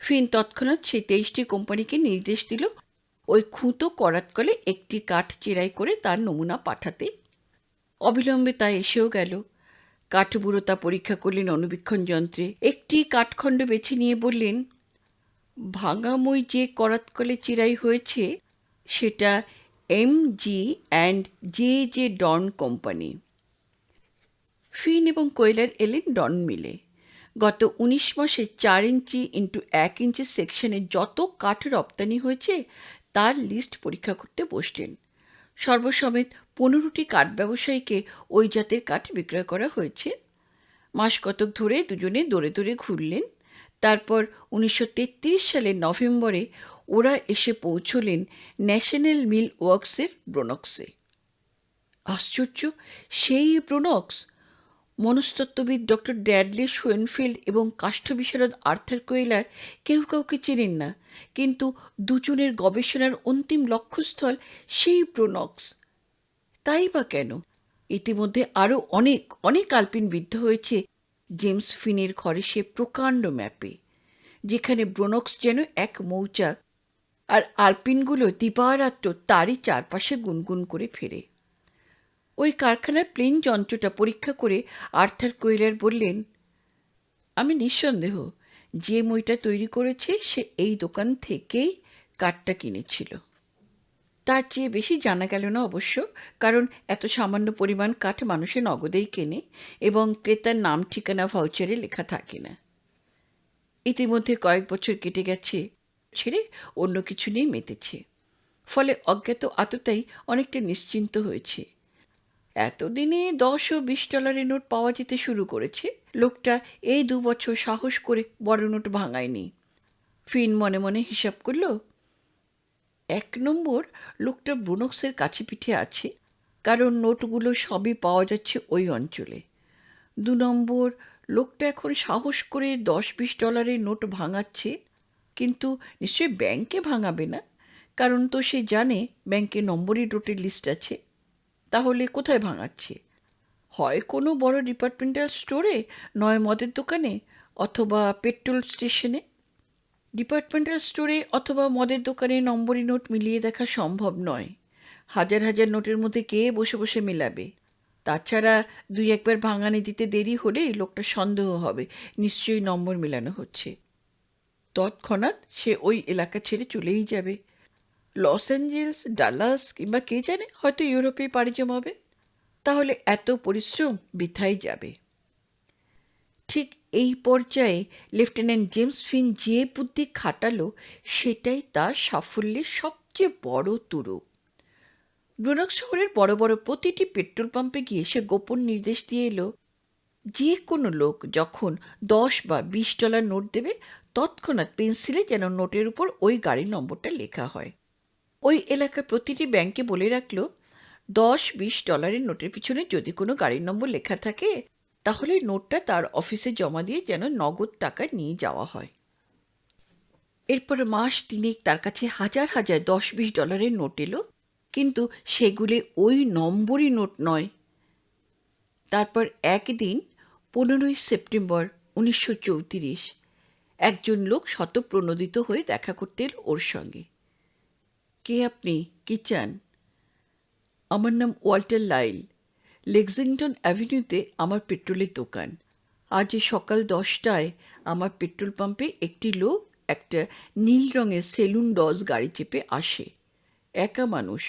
ফিন তৎক্ষণাৎ সেই 23টি কোম্পানিকে নির্দেশ দিল ওই খুঁতো করাতকলে একটি কাঠ চেরাই করে তার নমুনা পাঠাতে। অবিলম্বে তা এসেও গেল। কাঠবুড়ো তা পরীক্ষা করলেন অণুবীক্ষণ যন্ত্রে। একটি কাঠখণ্ড বেছে নিয়ে বললেন, ভাঙাময় যে করাতকলে চেরাই হয়েছে সেটা MG&JJ ডন কোম্পানি। ফিন এবং কোয়েলার এলেন ডন মিলে। গত 19 মাসে 4 ইঞ্চি ইন্টু 1 ইঞ্চি সেকশনে যত কাঠ রপ্তানি হয়েছে তার লিস্ট পরীক্ষা করতে বসলেন। সর্বসমেত 15টি কাঠ ব্যবসায়ীকে ওই জাতের কাঠ বিক্রয় করা হয়েছে। মাস কতক ধরে দুজনে দৌড়ে দৌড়ে ঘুরলেন। তারপর 1933 সালের নভেম্বরে ওরা এসে পৌঁছলেন ন্যাশনাল মিল ওয়ার্কসের ব্রোনক্সে। আশ্চর্য, সেই ব্রোনক্স! মনস্তত্ত্ববিদ ডক্টর ড্যাডলি শোয়েনফিল্ড এবং কাষ্ঠ বিশারদ আর্থার কোয়েলার কেউ কাউকে চেনেন না, কিন্তু দুজনের গবেষণার অন্তিম লক্ষ্যস্থল সেই ব্রোনক্স। তাই বা কেন? ইতিমধ্যে আরও অনেক অনেক আলপিন বিদ্ধ হয়েছে জেমস ফিনের ঘরে সে প্রকাণ্ড ম্যাপে, যেখানে ব্রোনক্স যেন এক মৌচাক, আর আলপিনগুলো দিবারাত্র তারই চারপাশে গুনগুন করে ফেরে। ওই কারখানার প্লেন যন্ত্রটা পরীক্ষা করে আর্থার কোয়েলার বললেন, আমি নিঃসন্দেহ যে মইটা তৈরি করেছে সে এই দোকান থেকেই কাঠটা কিনেছিল। তার চেয়ে বেশি জানা গেল না অবশ্য, কারণ এত সামান্য পরিমাণ কাঠ মানুষে নগদেই কেনে এবং ক্রেতার নাম ঠিকানা ভাউচারে লেখা থাকে না। ইতিমধ্যে কয়েক বছর কেটে গেছে, ছেড়ে অন্য কিছু নিয়ে মেতেছে। ফলে অজ্ঞাত আততায়ী অনেকটা নিশ্চিন্ত হয়েছে। এতদিনে $10 ও $20 নোট পাওয়া যেতে শুরু করেছে। লোকটা এই 2 বছর সাহস করে বড় নোট ভাঙায়নি। ফিন মনে মনে হিসাব করল, 1 নম্বর, লোকটা ব্রোনক্সের কাছে পিঠে আছে, কারণ নোটগুলো সবই পাওয়া যাচ্ছে ওই অঞ্চলে। 2 নম্বর, লোকটা এখন সাহস করে $10-20 নোট ভাঙাচ্ছে, কিন্তু নিশ্চয়ই ব্যাংকে ভাঙাবে না, কারণ তো সে জানে ব্যাংকে নম্বরি নোটের লিস্ট আছে। তাহলে কোথায় ভাঙাচ্ছে? হয় কোনো বড় ডিপার্টমেন্টাল স্টোরে, নয় মদের দোকানে, অথবা পেট্রোল স্টেশনে। ডিপার্টমেন্টাল স্টোরে অথবা মদের দোকানে নম্বরি নোট মিলিয়ে দেখা সম্ভব নয়। হাজার হাজার নোটের মধ্যে কে বসে বসে মেলাবে? তাছাড়া 2-1 বার ভাঙানি দিতে দেরি হলে লোকটা সন্দেহ হবে নিশ্চয়ই নম্বর মেলানো হচ্ছে। তৎক্ষণাৎ সে ওই এলাকা ছেড়ে চলেই যাবে। লস অ্যাঞ্জেলস, ডালাস কিংবা কে জানে, হয়তো ইউরোপে পাড়ি জমাবে। তাহলে এত পরিশ্রম বৃথাই যাবে। ঠিক এই পর্যায়ে লেফটেন্যান্ট জেমস ফিন যে বুদ্ধি খাটালো সেটাই তার সাফল্যের সবচেয়ে বড় তুরুপ। ব্রুনক্স শহরের বড় বড় প্রতিটি পেট্রোল পাম্পে গিয়ে সে গোপন নির্দেশ দিয়ে এলো, যে কোনো লোক যখন $10 বা $20 নোট দেবে, তৎক্ষণাৎ পেন্সিলে যেন নোটের উপর ওই গাড়ির নম্বরটা লেখা হয়। ওই এলাকার প্রতিটি ব্যাংকে বলে রাখলো, $10-20 নোটের পিছনে যদি কোনো গাড়ির নম্বর লেখা থাকে, তাহলে নোটটা তার অফিসে জমা দিয়ে যেন নগদ টাকা নিয়ে যাওয়া হয়। এরপর মাস তিনেক তার কাছে হাজার হাজার $10-20 নোট এলো, কিন্তু সেগুলি ওই নম্বরই নোট নয়। তারপর একদিন 15ই সেপ্টেম্বর 1934 একজন লোক শতপ্রণোদিত হয়ে দেখা করতে এল ওর সঙ্গে। কে আপনি? কি চান? আমার নাম ওয়াল্টার লাইল। লেক্সিংটন অ্যাভিনিউতে আমার পেট্রোলের দোকান। আজ সকাল 10টায় আমার পেট্রোল পাম্পে একটি লোক একটা নীল রঙের সেলুন ডজ গাড়ি চেপে আসে। একা মানুষ,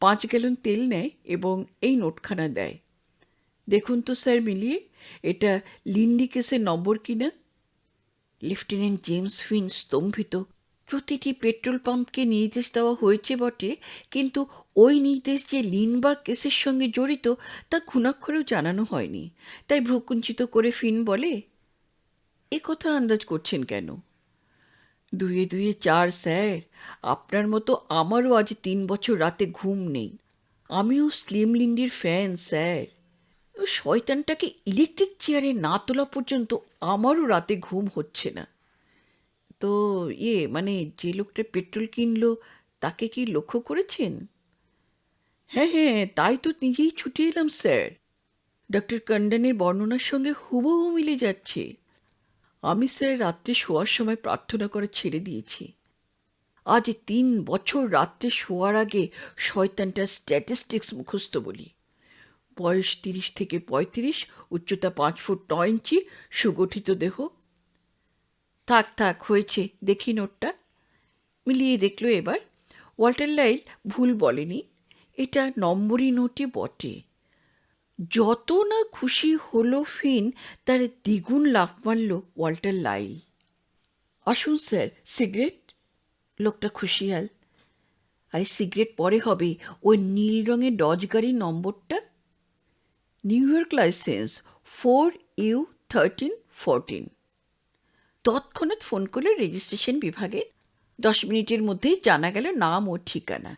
5 গ্যালন তেল নেয় এবং এই নোটখানা দেয়। দেখুন তো স্যার মিলিয়ে, এটা লিন্ডি কেসের নম্বর কিনা। লেফটেন্যান্ট জেমস ফিন স্তম্ভিত। প্রতিটি পেট্রোল পাম্পকে নির্দেশ দেওয়া হয়েছে বটে, কিন্তু ওই নির্দেশ যে লিনবার্গ কেসের সঙ্গে জড়িত তা ঘুণাক্ষরেও জানানো হয়নি। তাই ভ্রুকুঞ্চিত করে ফিন বলে, এ কথা আন্দাজ করছেন কেন? 2 2 4 স্যার। আপনার মতো আমারও আজ 3 বছর রাতে ঘুম নেই। আমিও স্লিম লিন্ডির ফ্যান স্যার। ও শয়তানটাকে ইলেকট্রিক চেয়ারে না তোলা পর্যন্ত আমারও রাতে ঘুম হচ্ছে না। তো মানে যে লোকটা পেট্রোল কিনলো তাকে কি লক্ষ্য করেছেন? হ্যাঁ হ্যাঁ, তাই তো নিজেই ছুটে এলাম স্যার। ডক্টর কন্ডনের বর্ণনার সঙ্গে হুবহু মিলে যাচ্ছে। আমি স্যার রাত্রে শোয়ার সময় প্রার্থনা করে ছেড়ে দিয়েছি। আজ 3 বছর রাত্রে শোয়ার আগে শয়তানটার স্ট্যাটিস্টিক্স মুখস্থ বলি। বয়স 30 থেকে 35, উচ্চতা 5 ফুট 9 ইঞ্চি, সুগঠিত দেহ। থাক থাক, হয়েছে, দেখি নোটটা। মিলিয়ে দেখল এবার। ওয়াল্টার লাইল ভুল বলেনি, এটা নম্বরই নোটই বটে। যত না খুশি হলো ফিন, তার দ্বিগুণ লাফ মারল ওয়াল্টার লাইল। আসুন স্যার, সিগারেট? লোকটা খুশিয়াল। আরে সিগারেট পরে হবে, ওই নীল রঙের ডজ গাড়ির নম্বরটা। New York licence 4U1314। তৎক্ষণাৎ ফোন করল রেজিস্ট্রেশন বিভাগে। 10 মিনিটের মধ্যেই জানা গেল নাম ও ঠিকানা।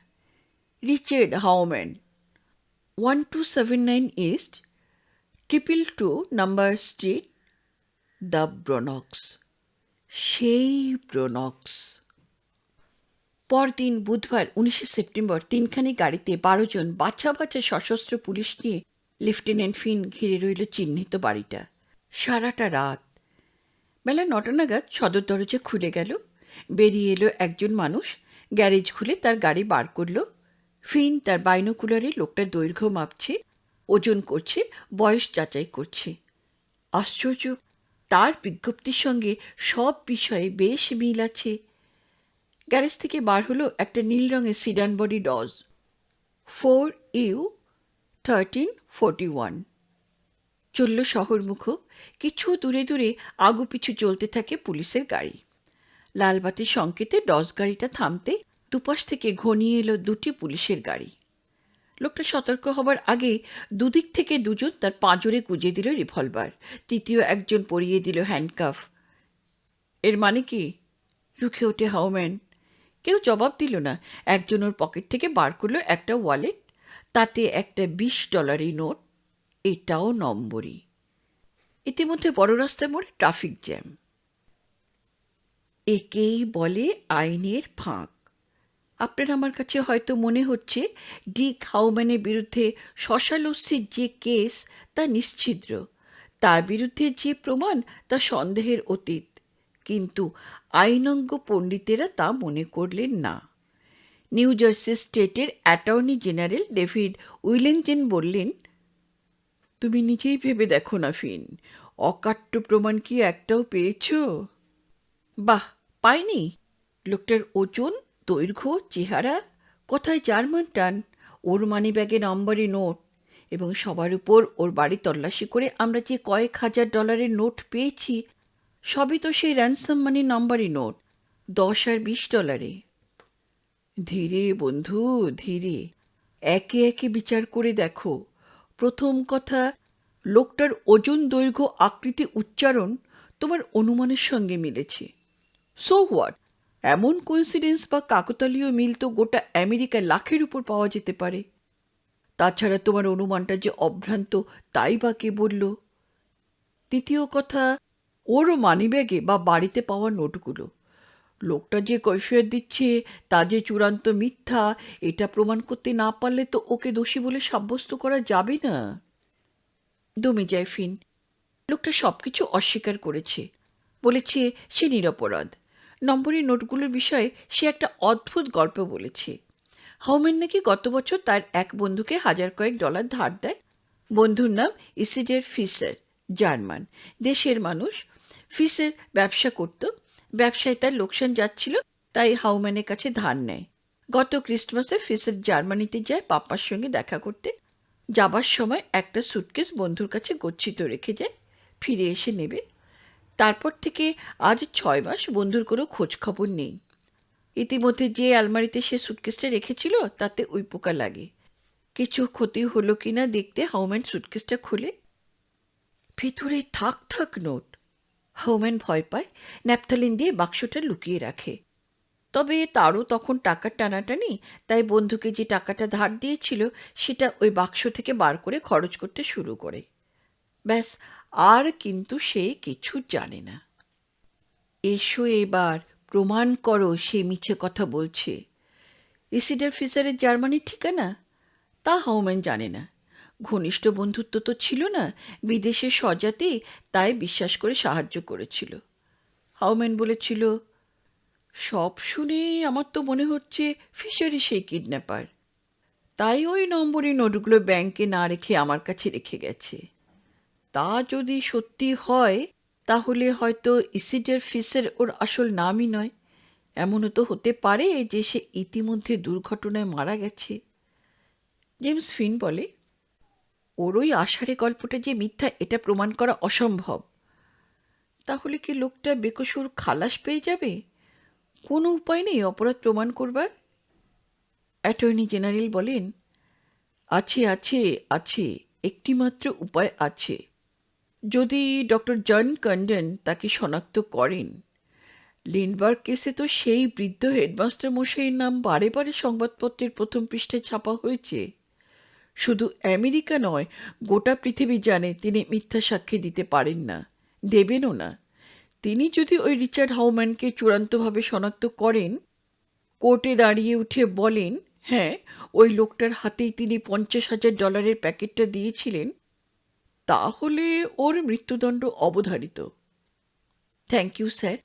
রিচার্ড হাউম্যান, 1279 east 222 number street, the Bronx. সেই ব্রোনক্স। পরদিন বুধবার 19 সেপ্টেম্বর 3খানি গাড়িতে 12 জন বাছা বাছা সশস্ত্র পুলিশ নিয়ে লেফটেন্যান্ট ফিন ঘিরে রইল চিহ্নিত বাড়িটা। সারাটা রাত। বেলা 9টা নাগাদ সদর দরজা খুলে গেল। বেরিয়ে এলো একজন মানুষ। গ্যারেজ খুলে তার গাড়ি বার করল। ফিন তার বাইনোকুলারে লোকটার দৈর্ঘ্য মাপছে, ওজন করছে, বয়স যাচাই করছে। আশ্চর্য, তার বিজ্ঞপ্তির সঙ্গে সব বিষয়ে বেশ মিল আছে। গ্যারেজ থেকে বার হলো একটা নীল রঙের সিডান বডি ডজ, 4U1341। চলল শহরমুখ। কিছু দূরে দূরে আগু পিছু চলতে থাকে পুলিশের গাড়ি। লালবাতির সংকেতে ডজ গাড়িটা থামতে দুপাশ থেকে ঘনিয়ে এলো 2টি পুলিশের গাড়ি। লোকটা সতর্ক হবার আগে দুদিক থেকে দুজন তার পাঁজরে গুজে দিল রিভলভার। তৃতীয় একজন পরিয়ে দিল হ্যান্ডকাফ। এর মানে কি? রুখে ওঠে হাউম্যান। কেউ জবাব দিল না। একজন ওর পকেট থেকে বার করলো একটা ওয়ালেট, তাতে একটা $20 নোট, এটাও নম্বরই। ইতিমধ্যে বড় রাস্তার মোড়ে ট্রাফিক জ্যাম। একেই বলে আইনের ফাঁক। আপনার আমার কাছে হয়তো মনে হচ্ছে ডিক হাউম্যানের বিরুদ্ধে শশালস্যির যে কেস তা নিশ্ছিদ্র, তার বিরুদ্ধে যে প্রমাণ তা সন্দেহের অতীত। কিন্তু আইনজ্ঞ পণ্ডিতেরা তা মনে করলেন না। নিউ জার্সি স্টেটের অ্যাটর্নি জেনারেল ডেভিড উইলেঞ্জেন বললেন, তুমি নিজেই ভেবে দেখো না ফিন, অকাট্য প্রমাণ কি একটাও পেয়েছ? বাহ, পাইনি। লোকটার ওজন, দৈর্ঘ্য, চেহারা, কোথায় জার্মান টান, ওর মানিব্যাগে নম্বরই নোট, এবং সবার উপর ওর বাড়ি তল্লাশি করে আমরা যে কয়েক হাজার ডলারের নোট পেয়েছি, সবই তো সেই র্যানসাম মানি নম্বরই নোট, 10 আর $20। ধীরে বন্ধু, ধীরে। একে একে বিচার করে দেখো। প্রথম কথা, লোকটার ওজন, দৈর্ঘ্য, আকৃতি, উচ্চারণ তোমার অনুমানের সঙ্গে মিলেছে। So what? এমন কোইন্সিডেন্স বা কাকতালীয় মিল তো গোটা আমেরিকায় লাখের উপর পাওয়া যেতে পারে। তাছাড়া তোমার অনুমানটা যে অভ্রান্ত তাই বা কে বলল? দ্বিতীয় কথা, ওরও মানিব্যাগে বা বাড়িতে পাওয়া নোটগুলো, লোকটা যে কৈফিয়ত দিচ্ছে তা যে চূড়ান্ত মিথ্যা, এটা প্রমাণ করতে না পারলে তো ওকে দোষী বলে সাব্যস্ত করা যাবে না। দমে যায় ফিন। লোকটা সবকিছু অস্বীকার করেছে, বলেছে সে নিরপরাধ। নম্বরের নোটগুলোর বিষয়ে সে একটা অদ্ভুত গল্প বলেছে। হাউম্যান নাকি গত বছর তার এক বন্ধুকে $1000 ধার দেয়। বন্ধুর নাম ইসিডের ফিসার, জার্মান দেশের মানুষ। ফিসার ব্যবসা করত, ব্যবসায় তার লোকসান যাচ্ছিল, তাই হাউম্যানের কাছে ধার নেয়। গত ক্রিসমাসে ফিসার জার্মানিতে যায় পাপ্পার সঙ্গে দেখা করতে। যাবার সময় একটা সুটকেস বন্ধুর কাছে গচ্ছিত রেখে যায়, ফিরে এসে নেবে। তারপর থেকে আজ 6 মাস বন্ধুর কোনো খোঁজ খবর নেই। ইতিমধ্যে যে আলমারিতে সে সুটকেসটা রেখেছিল তাতে উইপোকা লাগে। কিছু ক্ষতি হলো কিনা দেখতে হাউম্যান সুটকেসটা খুলে, ভেতরে থাক থাক নোট। হাউম্যান ভয় পায়, ন্যাপথালিন দিয়ে বাক্সটা লুকিয়ে রাখে। তবে তারও তখন টাকার টানাটানি, তাই বন্ধুকে যে টাকাটা ধার দিয়েছিল সেটা ওই বাক্স থেকে বার করে খরচ করতে শুরু করে। ব্যাস, আর কিন্তু সে কিছু জানে না। এসো এবার প্রমাণ করো সে মিছে কথা বলছে। ইসিডার ফিসারের জার্মানির ঠিকানা তা হাউম্যান জানে না। ঘনিষ্ঠ বন্ধুত্ব তো ছিল না, বিদেশে স্বজাতি, তাই বিশ্বাস করে সাহায্য করেছিল। হাউম্যান বলেছিল, সব শুনে আমার তো মনে হচ্ছে ফিশারি সেই কিডন্যাপার, তাই ওই নম্বরের নোটগুলো ব্যাংকে না রেখে আমার কাছে রেখে গেছে। তা যদি সত্যি হয় তাহলে হয়তো ইসিডার ফিসার ওর আসল নামই নয়। এমনও তো হতে পারে যে সে ইতিমধ্যে দুর্ঘটনায় মারা গেছে। জেমস ফিন বলে, ওর ওই আষাঢ়ে গল্পটা যে মিথ্যা এটা প্রমাণ করা অসম্ভব। তাহলে কি লোকটা বেকসুর খালাস পেয়ে যাবে? কোনো উপায় নেই অপরাধ প্রমাণ করবার? অ্যাটর্নি জেনারেল বলেন, আছে আছে আছে, একটিমাত্র উপায় আছে। যদি ডক্টর জন কন্ডন তাকে শনাক্ত করেন। লিন্ডবার্গ কেসে তো সেই বৃদ্ধ হেডমাস্টার মশাইয়ের নাম বারে বারে সংবাদপত্রের প্রথম পৃষ্ঠায় ছাপা হয়েছে। শুধু আমেরিকা নয়, গোটা পৃথিবী জানে তিনি মিথ্যা সাক্ষী দিতে পারেন না, দেবেনও না। তিনি যদি ওই রিচার্ড হাউম্যানকে চূড়ান্তভাবে শনাক্ত করেন, কোর্টে দাঁড়িয়ে উঠে বলেন, হ্যাঁ, ওই লোকটার হাতেই তিনি $50,000 প্যাকেটটা দিয়েছিলেন, তাহলে ওর মৃত্যুদণ্ড অবধারিত। থ্যাংক ইউ স্যার,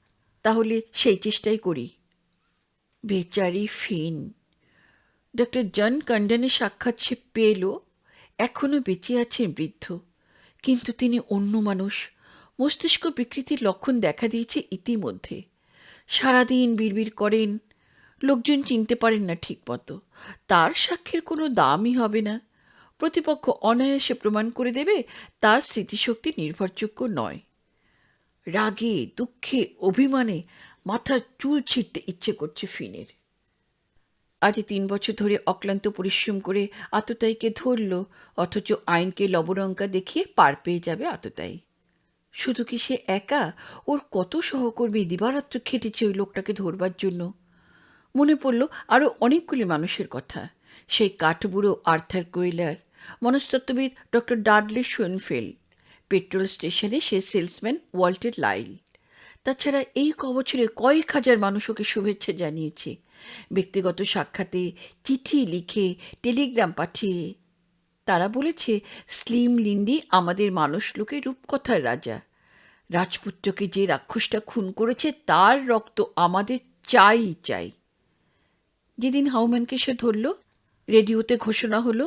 তাহলে সেই চেষ্টাই করি। বেচারি ফিন। ডক্টর জন কন্ডনের সাক্ষাৎ সে পেল। এখনও বেঁচে আছেন বৃদ্ধ, কিন্তু তিনি অন্য মানুষ। মস্তিষ্ক বিকৃতির লক্ষণ দেখা দিয়েছে ইতিমধ্যে। সারাদিন বিড়বিড় করেন, লোকজন চিনতে পারেন না ঠিকমতো। তার সাক্ষীর কোনো দামই হবে না। প্রতিপক্ষ অনায়াসে প্রমাণ করে দেবে তার স্মৃতিশক্তি নির্ভরযোগ্য নয়। রাগে, দুঃখে, অভিমানে মাথার চুল ছিঁড়তে ইচ্ছে করছে ফিনের। আজ 3 বছর ধরে অক্লান্ত পরিশ্রম করে আততায়ীকে ধরল, অথচ আইনকে লবণঙ্কা দেখিয়ে পার পেয়ে যাবে আততায়ী। শুধু কি সে একা? ওর কত সহকর্মী দিবারাত্র খেটেছে ওই লোকটাকে ধরবার জন্য। মনে পড়ল আরও অনেকগুলি মানুষের কথা। সেই কাঠবুড়ো আর্থার কোয়েলার, মনস্তত্ত্ববিদ ডক্টর ডাডলি শোয়েনফেল্ড, পেট্রোল স্টেশনে সে সেলসম্যান ওয়াল্টার লাইল। তাছাড়া এই কবছরে কয়েক হাজার মানুষ ওকে শুভেচ্ছা জানিয়েছে, ব্যক্তিগত সাক্ষাতে, চিঠি লিখে, টেলিগ্রাম পাঠিয়ে। তারা বলেছে স্লিম লিন্ডি আমাদের মানুষ লোকের রূপকথার রাজা। রাজপুত্রকে যে রাক্ষসটা খুন করেছে তার রক্ত আমাদের চাই চাই। যেদিন হাউম্যানকে সে ধরল, রেডিওতে ঘোষণা হলো,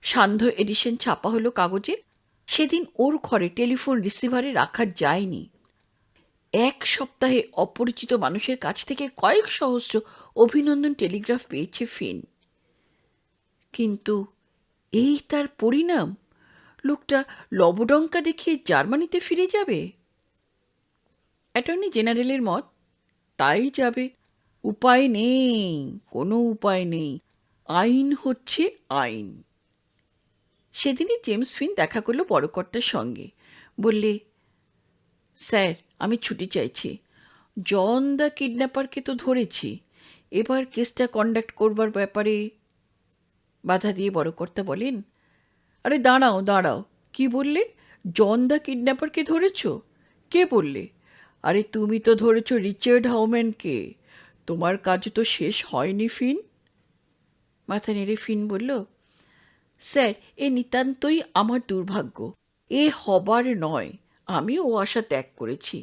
সান্ধ্য এডিশন ছাপা হলো কাগজে, সেদিন ওর ঘরে টেলিফোন রিসিভারে রাখা যায়নি। 1 সপ্তাহে অপরিচিত মানুষের কাছ থেকে কয়েক সহস্র অভিনন্দন টেলিগ্রাফ পেয়েছে ফিন। কিন্তু এই তার পরিণাম? লোকটা লবডঙ্কা দেখিয়ে জার্মানিতে ফিরে যাবে? অ্যাটর্নি জেনারেলের মত, তাই যাবে। উপায় নেই, কোনো উপায় নেই। আইন হচ্ছে আইন। সেদিনই জেমস ফিন দেখা করলো বড়কর্তার সঙ্গে। বললে, স্যার, আমি ছুটি চাইছি। জন দ্য কিডন্যাপারকে তো ধরেছি, এবার কেসটা কন্ডাক্ট করবার ব্যাপারে। বাধা দিয়ে বড়কর্তা বলেন, আরে দাঁড়াও দাঁড়াও, কি বললে? জন দ্য কিডন্যাপারকে ধরেছ? কে বললে? আরে তুমি তো ধরেছ রিচার্ড হাউম্যানকে। তোমার কাজ তো শেষ হয়নি ফিন। মাথা নেড়ে ফিন বলল, স্যার, এ নিতান্তই আমার দুর্ভাগ্য। এ হবার নয়। আমিও ও আশা ত্যাগ করেছি।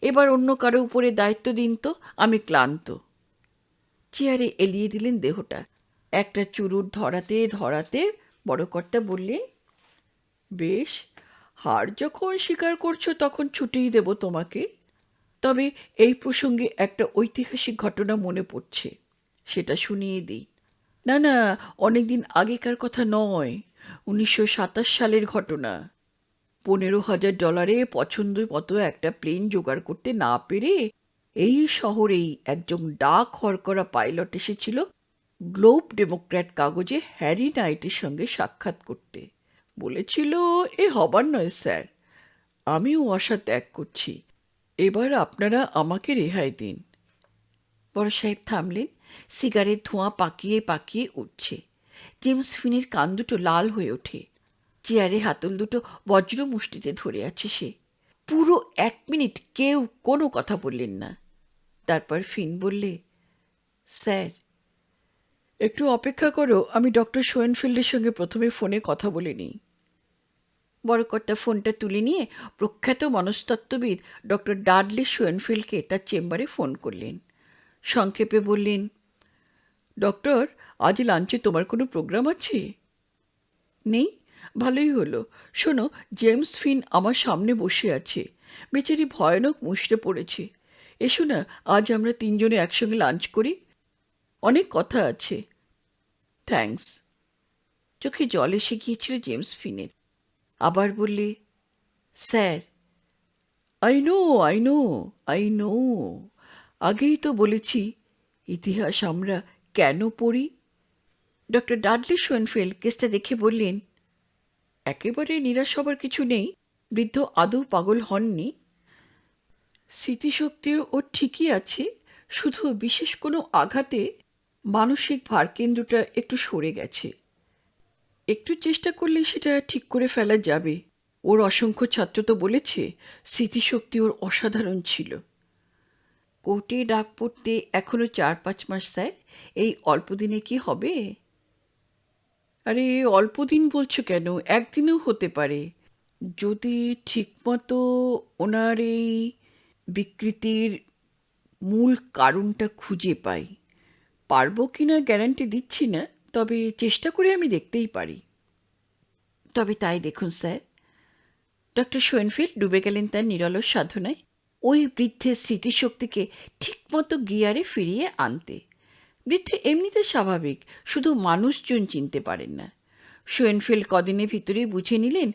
এবার অন্য কারো উপরে দায়িত্ব দিন তো, আমি ক্লান্ত। চেয়ারে এলিয়ে দিলেন দেহটা। একটা চুরুট ধরাতে ধরাতে বড়কর্তা বললেন, বেশ, হার যখন স্বীকার করছো তখন ছুটিই দেব তোমাকে। তবে এই প্রসঙ্গে একটা ঐতিহাসিক ঘটনা মনে পড়ছে, সেটা শুনিয়ে দিই। না না, অনেকদিন আগেকার কথা নয়, 1927 সালের ঘটনা। $15,000 পছন্দ মতো একটা প্লেন জোগাড় করতে না পেরে এই শহরেই একজন ডাক হরকরা পাইলট এসেছিল গ্লোব ডেমোক্র্যাট কাগজে হ্যারি নাইটের সঙ্গে সাক্ষাৎ করতে। বলেছিল, এ হবার নয় স্যার, আমিও আশা ত্যাগ করছি, এবার আপনারা আমাকে রেহাই দিন। বড় সাহেব থামলেন। সিগারেট ধোঁয়া পাকিয়ে পাকিয়ে উঠছে। জেমস ফিনের কান দুটো লাল হয়ে ওঠে। চেয়ারে হাতল দুটো বজ্র মুষ্টিতে ধরে আছে সে। পুরো 1 মিনিট কেউ কোনো কথা বললেন না। তারপর ফিন বললে, স্যার, একটু অপেক্ষা করো, আমি ডক্টর শোয়েনফিল্ডের সঙ্গে প্রথমে ফোনে কথা বলে নিই। বড়কর্তা ফোনটা তুলে নিয়ে প্রখ্যাত মনস্তত্ত্ববিদ ডক্টর ডাডলি শোয়েনফিল্ডকে তার চেম্বারে ফোন করলেন। সংক্ষেপে বললেন, ডক্টর, আজ লাঞ্চে তোমার কোনো প্রোগ্রাম আছে? নেই? ভালোই হলো। শোনো, জেমস ফিন আমার সামনে বসে আছে। বেচারি ভয়ানক মুষড়ে পড়েছে। এসো না, আজ আমরা 3 জনে একসঙ্গে লাঞ্চ করি। অনেক কথা আছে। থ্যাঙ্কস। চোখে জল এসে গিয়েছিল জেমস ফিনের। আবার বললে, sir, I know I know I know, আগেই তো বলেছি ইতিহাস আমরা কেন পড়ি। ডক্টর ডাডলি শোয়েনফিল্ড কেসটা দেখে বললেন, একেবারে নিরাশ হবার কিছু নেই। বৃদ্ধ আদৌ পাগল হননি। স্মৃতিশক্তিও ওর ঠিকই আছে, শুধু বিশেষ কোনো আঘাতে মানসিক ভারকেন্দ্রটা একটু সরে গেছে। একটু চেষ্টা করলে সেটা ঠিক করে ফেলা যাবে। ওর অসংখ্য ছাত্র তো বলেছে স্মৃতিশক্তি ওর অসাধারণ ছিল। কোর্টে ডাক পড়তে এখনো 4-5 মাস স্যার। এই অল্প দিনে কি হবে? আরে অল্প দিন বলছো কেন? একদিনেও হতে পারে, যদি ঠিকমতো ওনার এই বিকৃতির মূল কারণটা খুঁজে পাই। পারবো কিনা গ্যারান্টি দিচ্ছি না, তবে চেষ্টা করে আমি দেখতেই পারি। তবে তাই দেখুন স্যার। ডক্টর শোয়েনফিল্ড ডুবে গেলেন তার নিরলস সাধনায় ওই বৃদ্ধের স্মৃতিশক্তিকে ঠিকমতো গিয়ারে ফিরিয়ে আনতে। বৃদ্ধ এমনিতে স্বাভাবিক, শুধু মানুষজন চিনতে পারেন না। শোয়েনফিল্ড কদিনের ভিতরেই বুঝে নিলেন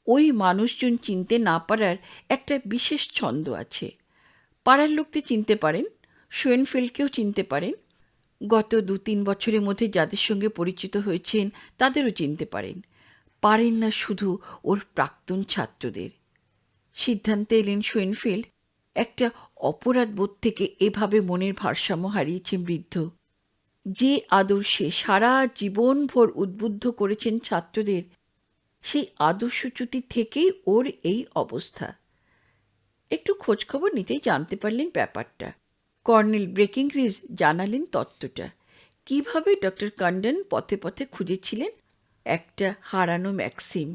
ওই মানুষজন চিনতে না পারার একটা বিশেষ ছন্দ আছে। পাড়ার লোকদের চিনতে পারেন, শোয়েনফিল্ডকেও চিনতে পারেন। গত 2-3 বছরের মধ্যে যাদের সঙ্গে পরিচিত হয়েছেন তাদেরও চিনতে পারেন। পারেন না শুধু ওর প্রাক্তন ছাত্রদের। সিদ্ধান্তে এলেন শোয়েনফিল্ড একটা অপরাধ বোধ থেকে এভাবে মনের ভারসাম্য হারিয়েছেন বৃদ্ধ। যে আদর্শে সারা জীবনভর উদ্বুদ্ধ করেছেন ছাত্রদের, সেই আদর্শচ্যুতি থেকেই ওর এই অবস্থা। একটু খোঁজখবর নিতেই জানতে পারলেন ব্যাপারটা। কর্নেল ব্রেকিংরিজ জানালেন তত্ত্বটা। কিভাবে ডক্টর কন্ডন পথে পথে খুঁজেছিলেন একটা হারানো ম্যাক্সিম,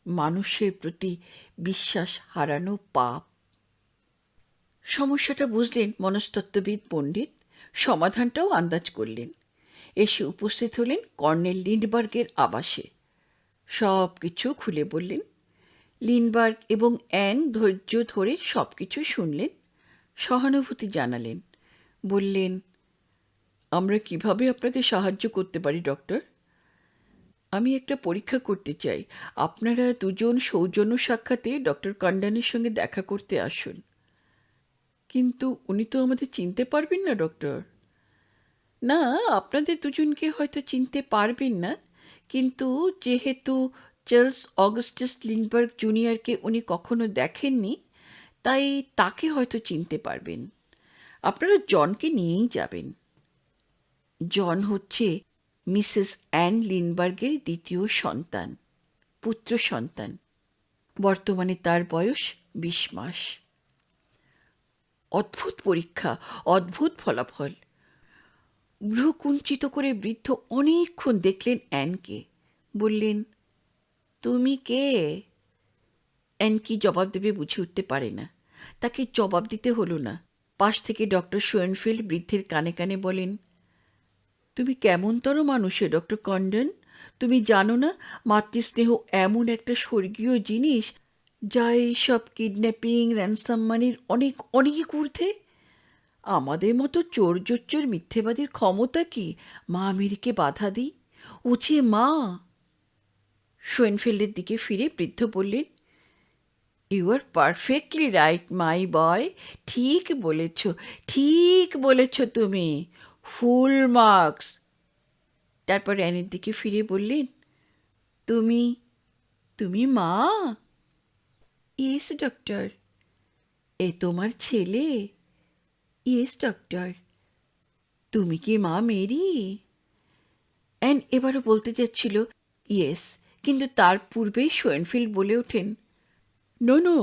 মানুষের প্রতি বিশ্বাস হারানো পাপ। সমস্যাটা বুঝলেন মনস্তত্ত্ববিদ পণ্ডিত, সমাধানটাও আন্দাজ করলেন। এসে উপস্থিত হলেন কর্নেল লিন্ডবার্গের আবাসে। সব কিছু খুলে বললেন। লিন্ডবার্গ এবং অ্যান ধৈর্য ধরে সব কিছু শুনলেন, সহানুভূতি জানালেন। বললেন, আমরা কিভাবে আপনাকে সাহায্য করতে পারি ডক্টর? আমি একটা পরীক্ষা করতে চাই। আপনারা 2 জন সৌজন্য সাক্ষাতে ডক্টর কন্ডনের সঙ্গে দেখা করতে আসুন। কিন্তু উনি তো আমাদের চিনতে পারবেন না ডক্টর। না, আপনাদের দুজনকে হয়তো চিনতে পারবেন না, কিন্তু যেহেতু চার্লস অগাস্টাস লিন্ডবার্গ জুনিয়রকে উনি কখনো দেখেননি, তাই তাকে হয়তো চিনতে পারবেন। আপনারা জনকে নিয়েই যাবেন। জন হচ্ছে মিসেস অ্যান লিন্ডবার্গের দ্বিতীয় সন্তান, পুত্র সন্তান। বর্তমানে তার বয়স 20 মাস। অদ্ভুত পরীক্ষা, অদ্ভুত ফলাফল। ভ্রু কুঞ্চিত করে বৃদ্ধ অনেকক্ষণ দেখলেন অ্যানকে। বললেন, তুমি কে? অ্যান কি জবাব দেবে বুঝে উঠতে পারে না। তাকে জবাব দিতে হলো না। পাশ থেকে ডক্টর শোয়েনফিল্ড বৃদ্ধের কানে কানে বলেন, তুমি কেমনতর মানুষে ডক্টর কন্ডন? তুমি জানো না মাতৃস্নেহ এমন একটা স্বর্গীয় জিনিস যা এইসব কিডন্যাপিং, র্যানসাম মানির অনেক অনেক ঊর্ধ্বে? আমাদের মতো চোর জোচ্চোর মিথ্যেবাদীর ক্ষমতা কি মা মেরিকে বাধা দিই? ও যে মা! শোয়েনফিল্ডের দিকে ফিরে বৃদ্ধ বললেন, you R perfectly right my বয়। ঠিক বলেছ, ঠিক বলেছ তুমি। Full marks. তারপর অ্যানির দিকে ফিরে বললেন, তুমি তুমি মা? Yes doctor. এ তোমার ছেলে? Yes doctor. তুমি কি মা মেরি? অ্যান এবারও বলতে যাচ্ছিল ইয়েস, কিন্তু তার পূর্বেই শোয়েনফিল্ড বলে ওঠেন, নো নো,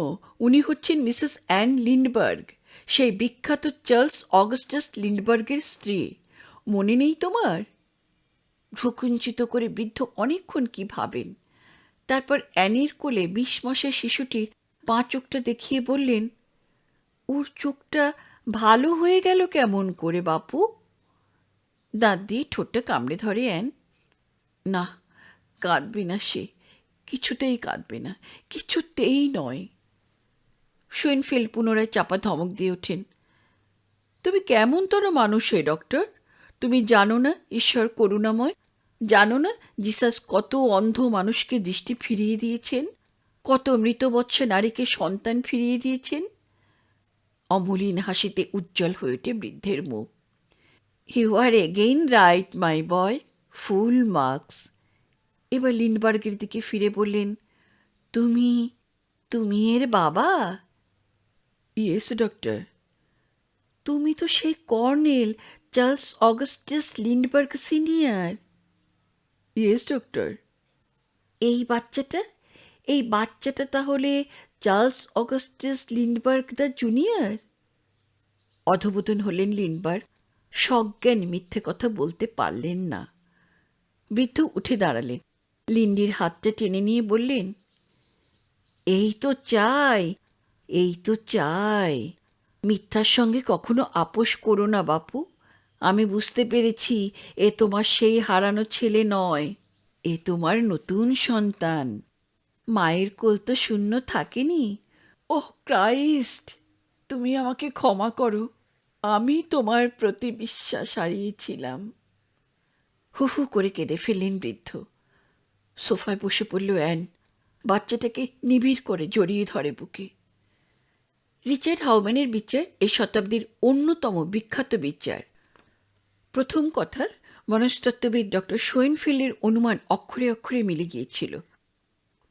উনি হচ্ছেন মিসেস অ্যান লিন্ডবার্গ, সেই বিখ্যাত চার্লস অগাস্টাস লিন্ডবার্গের স্ত্রী। মনে নেই তোমার? ভ্রুকুঞ্চিত করে বৃদ্ধ অনেকক্ষণ কি ভাবেন। তারপর অ্যানির কোলে 20 মাসের শিশুটির 5 চোখটা দেখিয়ে বললেন, ওর চোখটা ভালো হয়ে গেল কেমন করে বাপু? দাঁত দিয়ে ঠোঁটটা কামড়ে ধরে অ্যান। না, কাঁদবে না সে, কিছুতেই কাঁদবে না, কিছুতেই নয়। শোয়েনফিল্ড পুনরায় চাপা ধমক দিয়ে ওঠেন, তুমি কেমনতর মানুষ হে ডক্টর? তুমি জানো না ঈশ্বর করুণাময়? জানো না জিসাস কত অন্ধ মানুষকে দৃষ্টি ফিরিয়ে দিয়েছেন, কত মৃতবৎস নারীকে সন্তান ফিরিয়ে দিয়েছেন? অমলিন হাসিতে উজ্জ্বল হয়ে ওঠে বৃদ্ধের মুখ। You are again right my boy, full marks. এবার লিন্ডবার্গের দিকে ফিরে বললেন, তুমি তুমি এর বাবা? Yes doctor. তুমি তো সেই colonel Charles Augustus Lindbergh senior. Yes doctor. এই বাচ্চাটা, এই বাচ্চাটা তাহলে Charles Augustus Lindbergh the junior? অধবোধন হলেন লিন্ডবার্গ, সজ্ঞান মিথ্যে কথা বলতে পারলেন না। বৃদ্ধ উঠে দাঁড়ালেন, লিন্ডির হাতটা টেনে নিয়ে বললেন, এই তো চাই, এই তো চাই। মিথ্যার সঙ্গে কখনো আপোষ করো না বাপু। আমি বুঝতে পেরেছি এ তোমার সেই হারানো ছেলে নয়, এ তোমার নতুন সন্তান। মায়ের কোল তো শূন্য থাকেনি। ওহ ক্রাইস্ট, তুমি আমাকে ক্ষমা করো, আমি তোমার প্রতি বিশ্বাস হারিয়েছিলাম। হু হু করে কেঁদে ফেললেন বৃদ্ধ। সোফায় বসে পড়ল অ্যান, বাচ্চাটাকে নিবিড় করে জড়িয়ে ধরে বুকে। রিচার্ড হাউম্যানের বিচার এই শতাব্দীর অন্যতম বিখ্যাত বিচার। প্রথম কথা, মনস্তত্ত্ববিদ ডক্টর শোয়েনফিল্ডের অনুমান অক্ষরে অক্ষরে মিলে গিয়েছিল।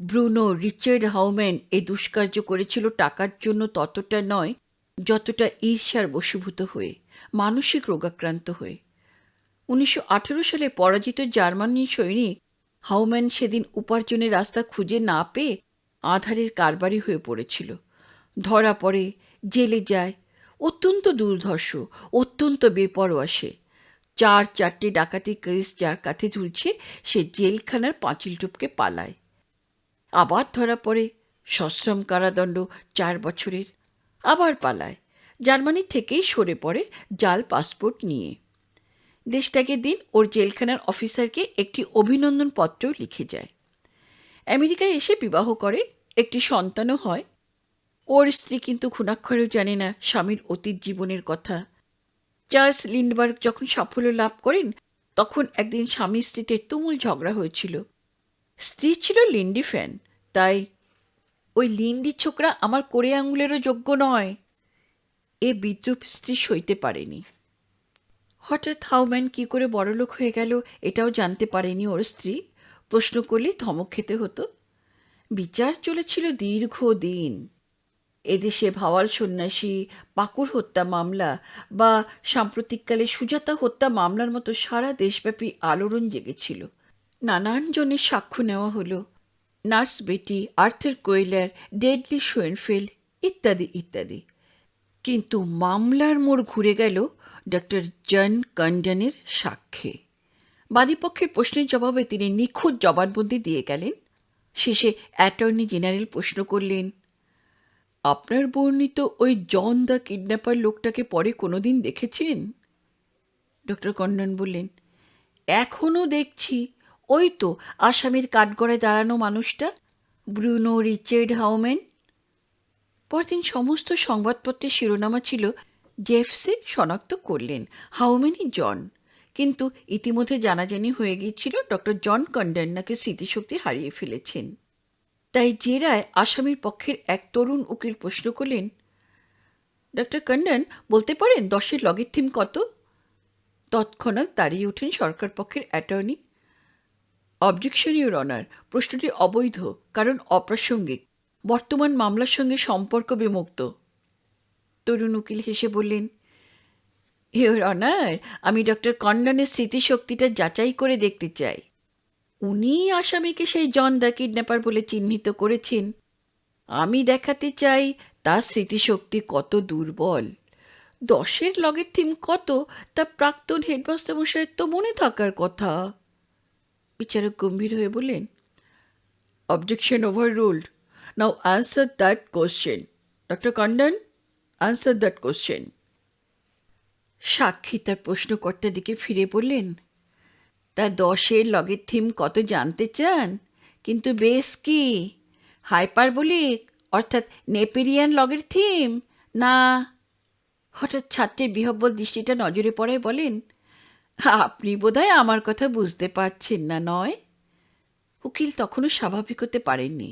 ব্রুনো রিচার্ড হাউম্যান এ দুষ্কার্য করেছিল টাকার জন্য ততটা নয় যতটা ঈর্ষার বশীভূত হয়ে, মানসিক রোগাক্রান্ত হয়ে। 1918 সালে পরাজিত জার্মানি সৈনিক হাউম্যান সেদিন উপার্জনের রাস্তা খুঁজে না পেয়ে আধারের কারবারি হয়ে পড়েছিল। ধরা পড়ে, জেলে যায়। অত্যন্ত দুর্ধর্ষ, অত্যন্ত বেপরোয়া সে। 4 ডাকাতি কেস যার কাঁধে ঝুলছে, সে জেলখানার পাঁচিল টপকে পালায়। আবার ধরা পড়ে, সশ্রম কারাদণ্ড 4 বছরের। আবার পালায়, জার্মানি থেকেই সরে পড়ে জাল পাসপোর্ট নিয়ে। দেশত্যাগের দিন ওর জেলখানার অফিসারকে একটি অভিনন্দন পত্র লিখে যায়। আমেরিকায় এসে বিবাহ করে, একটি সন্তানও হয়। ওর স্ত্রী কিন্তু ঘুণাক্ষরেও জানে না স্বামীর অতীত জীবনের কথা। চার্লস লিন্ডবার্গ যখন সাফল্য লাভ করেন, তখন একদিন স্বামী স্ত্রীতে তুমুল ঝগড়া হয়েছিল। স্ত্রী ছিল লিন্ডি ফ্যান, তাই ওই লিন্ডির ছোকরা আমার কোড়ে আঙুলেরও যোগ্য নয়, এ বিদ্রুপ স্ত্রী সইতে পারেনি। হঠাৎ হাউম্যান কি করে বড়লোক হয়ে গেল এটাও জানতে পারেনি ওর স্ত্রী। প্রশ্ন করলে ধমক খেতে হতো। বিচার চলেছিল দীর্ঘদিন। এদেশে ভাওয়াল সন্ন্যাসী, পাকুড় হত্যা মামলা বা সাম্প্রতিককালে সুজাতা হত্যা মামলার মতো সারা দেশব্যাপী আলোড়ন জেগেছিল। নানান জনের সাক্ষ্য নেওয়া হলো। নার্স বেটি, আর্থার কোয়েলার, ডেডলি শোয়েনফেল্ড ইত্যাদি ইত্যাদি। কিন্তু মামলার মোড় ঘুরে গেল ডক্টর জন কন্ডনের সাক্ষ্যে। বাদীপক্ষের প্রশ্নের জবাবে তিনি নিখুঁত জবানবন্দি দিয়ে গেলেন। শেষে অ্যাটর্নি জেনারেল প্রশ্ন করলেন, আপনার বর্ণিত ওই জন দ্য কিডন্যাপার লোকটাকে পরে কোনোদিন দেখেছেন? ডক্টর কন্ডন বললেন, এখনও দেখছি, ওই তো আসামির কাঠগড়ায় দাঁড়ানো মানুষটা, ব্রুনো রিচার্ড হাউম্যান। পরদিন সমস্ত সংবাদপত্রের শিরোনামা ছিল, জেফসে শনাক্ত করলেন হাউম্যানই জন। কিন্তু ইতিমধ্যে জানাজানি হয়ে গিয়েছিল ডক্টর জন কন্ডন নাকি স্মৃতিশক্তি হারিয়ে ফেলেছেন। তাই জেরায় আসামির পক্ষের এক তরুণ উকিল প্রশ্ন করলেন, ডক্টর কন্ডন বলতে পারেন 10-এর লগের থিম কত? তৎক্ষণাৎ দাঁড়িয়ে ওঠেন সরকার পক্ষের অ্যাটর্নি। অবজেকশন ইউর অনার, প্রশ্নটি অবৈধ, কারণ অপ্রাসঙ্গিক, বর্তমান মামলার সঙ্গে সম্পর্ক বিমুক্ত। তরুণ উকিল হেসে বললেন, ইউর অনার, আমি ডক্টর কন্ডনের স্মৃতিশক্তিটা যাচাই করে দেখতে চাই। উনি আসামিকে সেই জন দ্য কিডন্যাপার বলে চিহ্নিত করেছেন। আমি দেখাতে চাই তার স্মৃতিশক্তি কত দুর্বল। 10-এর লগের থিম কত তা প্রাক্তন হেডমাস্টার মশাইয়ের তো মনে থাকার কথা। বিচারক গম্ভীর হয়ে বললেন, objection over ruled. Now answer that question. Doctor condone, answer that question. সাক্ষী তার প্রশ্নকর্তার দিকে ফিরে বললেন, তা 10-এর লগের থিম কত জানতে চান? কিন্তু বেশ কি, হাইপারবোলিক অর্থাৎ নেপেরিয়ান লগের থিম না? হঠাৎ ছাত্রের বিহ্বল দৃষ্টিটা নজরে পড়ায় বলেন, আপনি বোধহয় আমার কথা বুঝতে পারছেন না, নয়? উকিল তখনও স্বাভাবিক হতে পারেননি।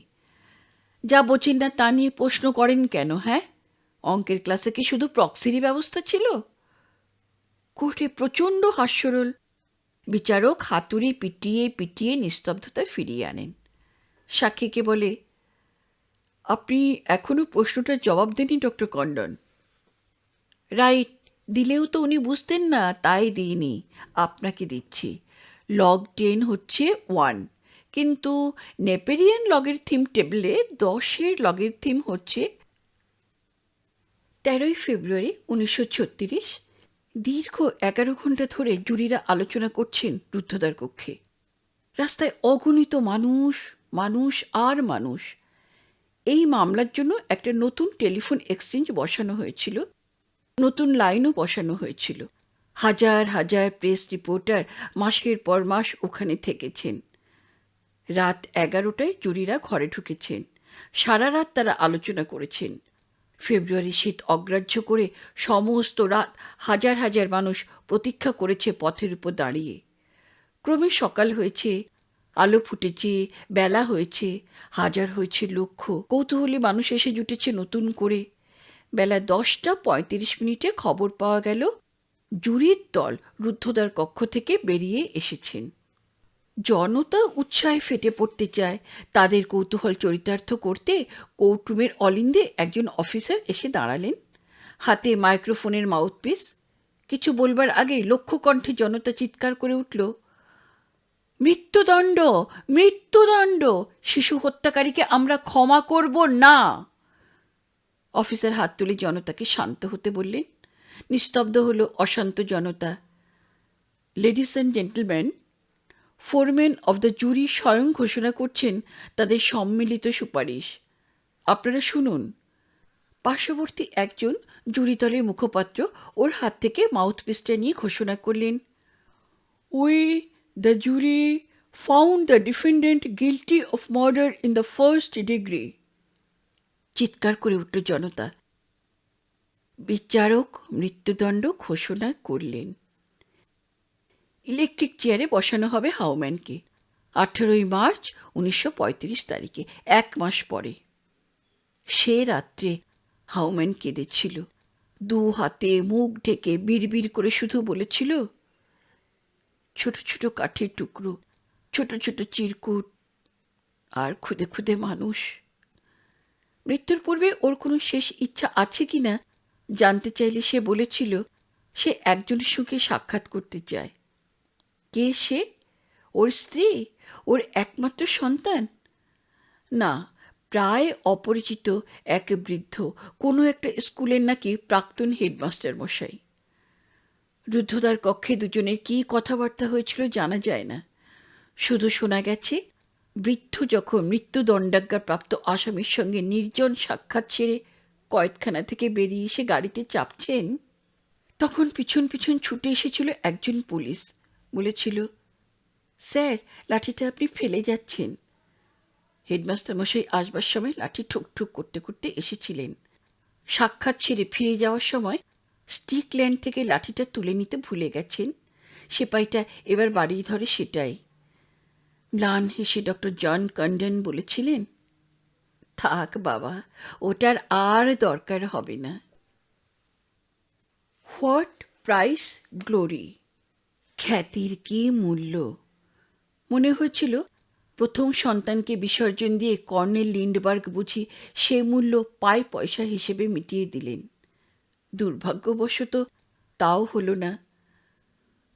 যা বোঝেন না তা নিয়ে প্রশ্ন করেন কেন? হ্যাঁ, অঙ্কের ক্লাসে কি শুধু প্রক্সিরই ব্যবস্থা ছিল? কোর্টে প্রচণ্ড হাস্যরোল। বিচারক হাতুড়ি পিটিয়ে পিটিয়ে নিস্তব্ধতা ফিরিয়ে আনেন। সাক্ষীকে বলে, আপনি এখনও প্রশ্নটার জবাব দেননি ডক্টর কন্ডন। রাইট, দিলেও তো উনি বুঝতেন না, তাই দিইনি, আপনাকে দিচ্ছি। লগ 10 হচ্ছে 1, কিন্তু নেপেরিয়ান লগের থিম টেবিলে 10-এর লগের থিম হচ্ছে 13 ফেব্রুয়ারি 1936। দীর্ঘ 11 ঘন্টা ধরে জুরিরা আলোচনা করছেন রুদ্ধদ্বার কক্ষে। রাস্তায় অগণিত মানুষ, মানুষ আর মানুষ। এই মামলার জন্য একটা নতুন টেলিফোন এক্সচেঞ্জ বসানো হয়েছিল, নতুন লাইনও বসানো হয়েছিল। হাজার হাজার প্রেস রিপোর্টার মাসের পর মাস ওখানে থেকেছেন। রাত 11টায় জুরিরা ঘরে ঢুকেছেন। সারা রাত তারা আলোচনা করেছেন। ফেব্রুয়ারি শীত অগ্রাহ্য করে সমস্ত রাত হাজার হাজার মানুষ প্রতীক্ষা করেছে পথের উপর দাঁড়িয়ে। ক্রমে সকাল হয়েছে, আলো ফুটেছে, বেলা হয়েছে, হাজার হয়েছে লক্ষ। কৌতূহলী মানুষ এসে জুটেছে নতুন করে। বেলা 10:35 খবর পাওয়া গেল, জুরির দল রুদ্ধদ্বার কক্ষ থেকে বেরিয়ে এসেছেন। জনতা উৎসাহে ফেটে পড়তে চায়। তাদের কৌতূহল চরিতার্থ করতে কোর্টরুমের অলিন্দে একজন অফিসার এসে দাঁড়ালেন, হাতে মাইক্রোফোনের মাউথপিস। কিছু বলবার আগেই লক্ষ কণ্ঠে জনতা চিৎকার করে উঠল, মৃত্যুদণ্ড, মৃত্যুদণ্ড, শিশু হত্যাকারীকে আমরা ক্ষমা করব না। অফিসার হাত তুলে জনতাকে শান্ত হতে বললেন। নিস্তব্ধ হলো অশান্ত জনতা। Ladies and gentleman, foreman of the jury স্বয়ং ঘোষণা করছেন তাদের সম্মিলিত সুপারিশ। আপনারা শুনুন। পার্শ্ববর্তী একজন জুরি দলের মুখপাত্র ওর হাত থেকে মাউথপিসটা নিয়ে ঘোষণা করলেন, we the jury found the defendant guilty of murder in the first degree. চিৎকার করে উঠল জনতা। বিচারক মৃত্যুদণ্ড ঘোষণা করলেন। ইলেকট্রিক চেয়ারে বসানো হবে হাউম্যানকে 18 মার্চ 1935 তারিখে, 1 মাস পরে। সে রাত্রে হাউম্যান কেঁদেছিল। দু হাতে মুখ ঢেকে বিড়বিড় করে শুধু বলেছিল, ছোট ছোট কাঠের টুকরো, ছোট ছোট চিরকুট, আর খুদে খুদে মানুষ। মৃত্যুর পূর্বে ওর কোনো শেষ ইচ্ছা আছে কি না জানতে চাইলে সে বলেছিল সে একজনের সঙ্গে সাক্ষাৎ করতে চায়। কে সে? ওর স্ত্রী? ওর একমাত্র সন্তান? না, প্রায় অপরিচিত এক বৃদ্ধ, কোনো একটা স্কুলের নাকি প্রাক্তন হেডমাস্টার মশাই। রুদ্ধদ্বার কক্ষে দুজনের কী কথাবার্তা হয়েছিল জানা যায় না। শুধু শোনা গেছে, বৃদ্ধ যখন মৃত্যুদণ্ডাজ্ঞাপ্রাপ্ত আসামির সঙ্গে নির্জন সাক্ষাৎ সেরে কয়েদখানা থেকে বেরিয়ে এসে গাড়িতে চাপছেন, তখন পিছন পিছন ছুটে এসেছিল একজন পুলিশ। বলেছিল, স্যার, লাঠিটা আপনি ফেলে যাচ্ছেন। হেডমাস্টার মশাই আসবার সময় লাঠি ঠুক ঠুক করতে করতে এসেছিলেন। সাক্ষাৎ ছেড়ে ফিরে যাওয়ার সময় স্টিকল্যান্ড থেকে লাঠিটা তুলে নিতে ভুলে গেছেন। সেপাইটা এবার বাড়িয়ে ধরে সেটাই। ম্লান হেসে ডক্টর জন কন্ডন বলেছিলেন, থাক বাবা, ওটার আর দরকার হবে না। What price glory! খ্যাতির কী মূল্য! মনে হয়েছিল প্রথম সন্তানকে বিসর্জন দিয়ে কর্নেল লিন্ডবার্গ বুঝি সে মূল্য পাই পয়সা হিসেবে মিটিয়ে দিলেন। দুর্ভাগ্যবশত তাও হলো না।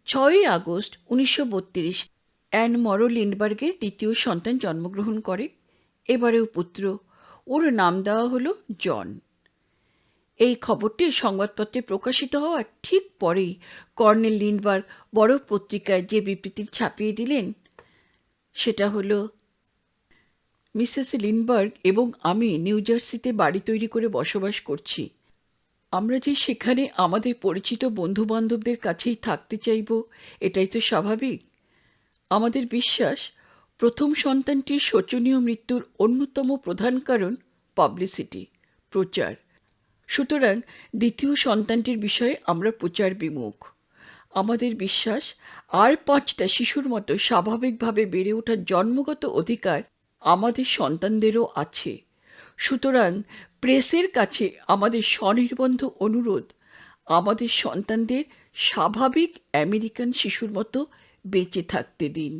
6ই আগস্ট 1932 অ্যান মরো লিন্ডবার্গের দ্বিতীয় সন্তান জন্মগ্রহণ করে। এবারেও পুত্র। ওর নাম দেওয়া হলো জন। এই খবরটি সংবাদপত্রে প্রকাশিত হওয়ার ঠিক পরেই কর্নেল লিন্ডবার্গ বড় পত্রিকায় যে বিবৃতি ছাপিয়ে দিলেন সেটা হলো, মিসেস লিন্ডবার্গ এবং আমি নিউ জার্সিতে বাড়ি তৈরি করে বসবাস করছি। আমরা যে সেখানে আমাদের পরিচিত বন্ধুবান্ধবদের কাছেই থাকতে চাইব, এটাই তো স্বাভাবিক। আমাদের বিশ্বাস, প্রথম সন্তানটির শোচনীয় মৃত্যুর অন্যতম প্রধান কারণ পাবলিসিটি, প্রচার। সুতরাং দ্বিতীয় সন্তানটির বিষয়ে আমরা প্রচার বিমুখ। আমাদের বিশ্বাস, আর 5টা শিশুর মতো স্বাভাবিকভাবে বেড়ে ওঠার জন্মগত অধিকার আমাদের সন্তানদেরও আছে। সুতরাং প্রেসের কাছে আমাদের স্বনির্বন্ধ অনুরোধ, আমাদের সন্তানদের স্বাভাবিক আমেরিকান শিশুর মতো বেঁচে থাকতে দিন।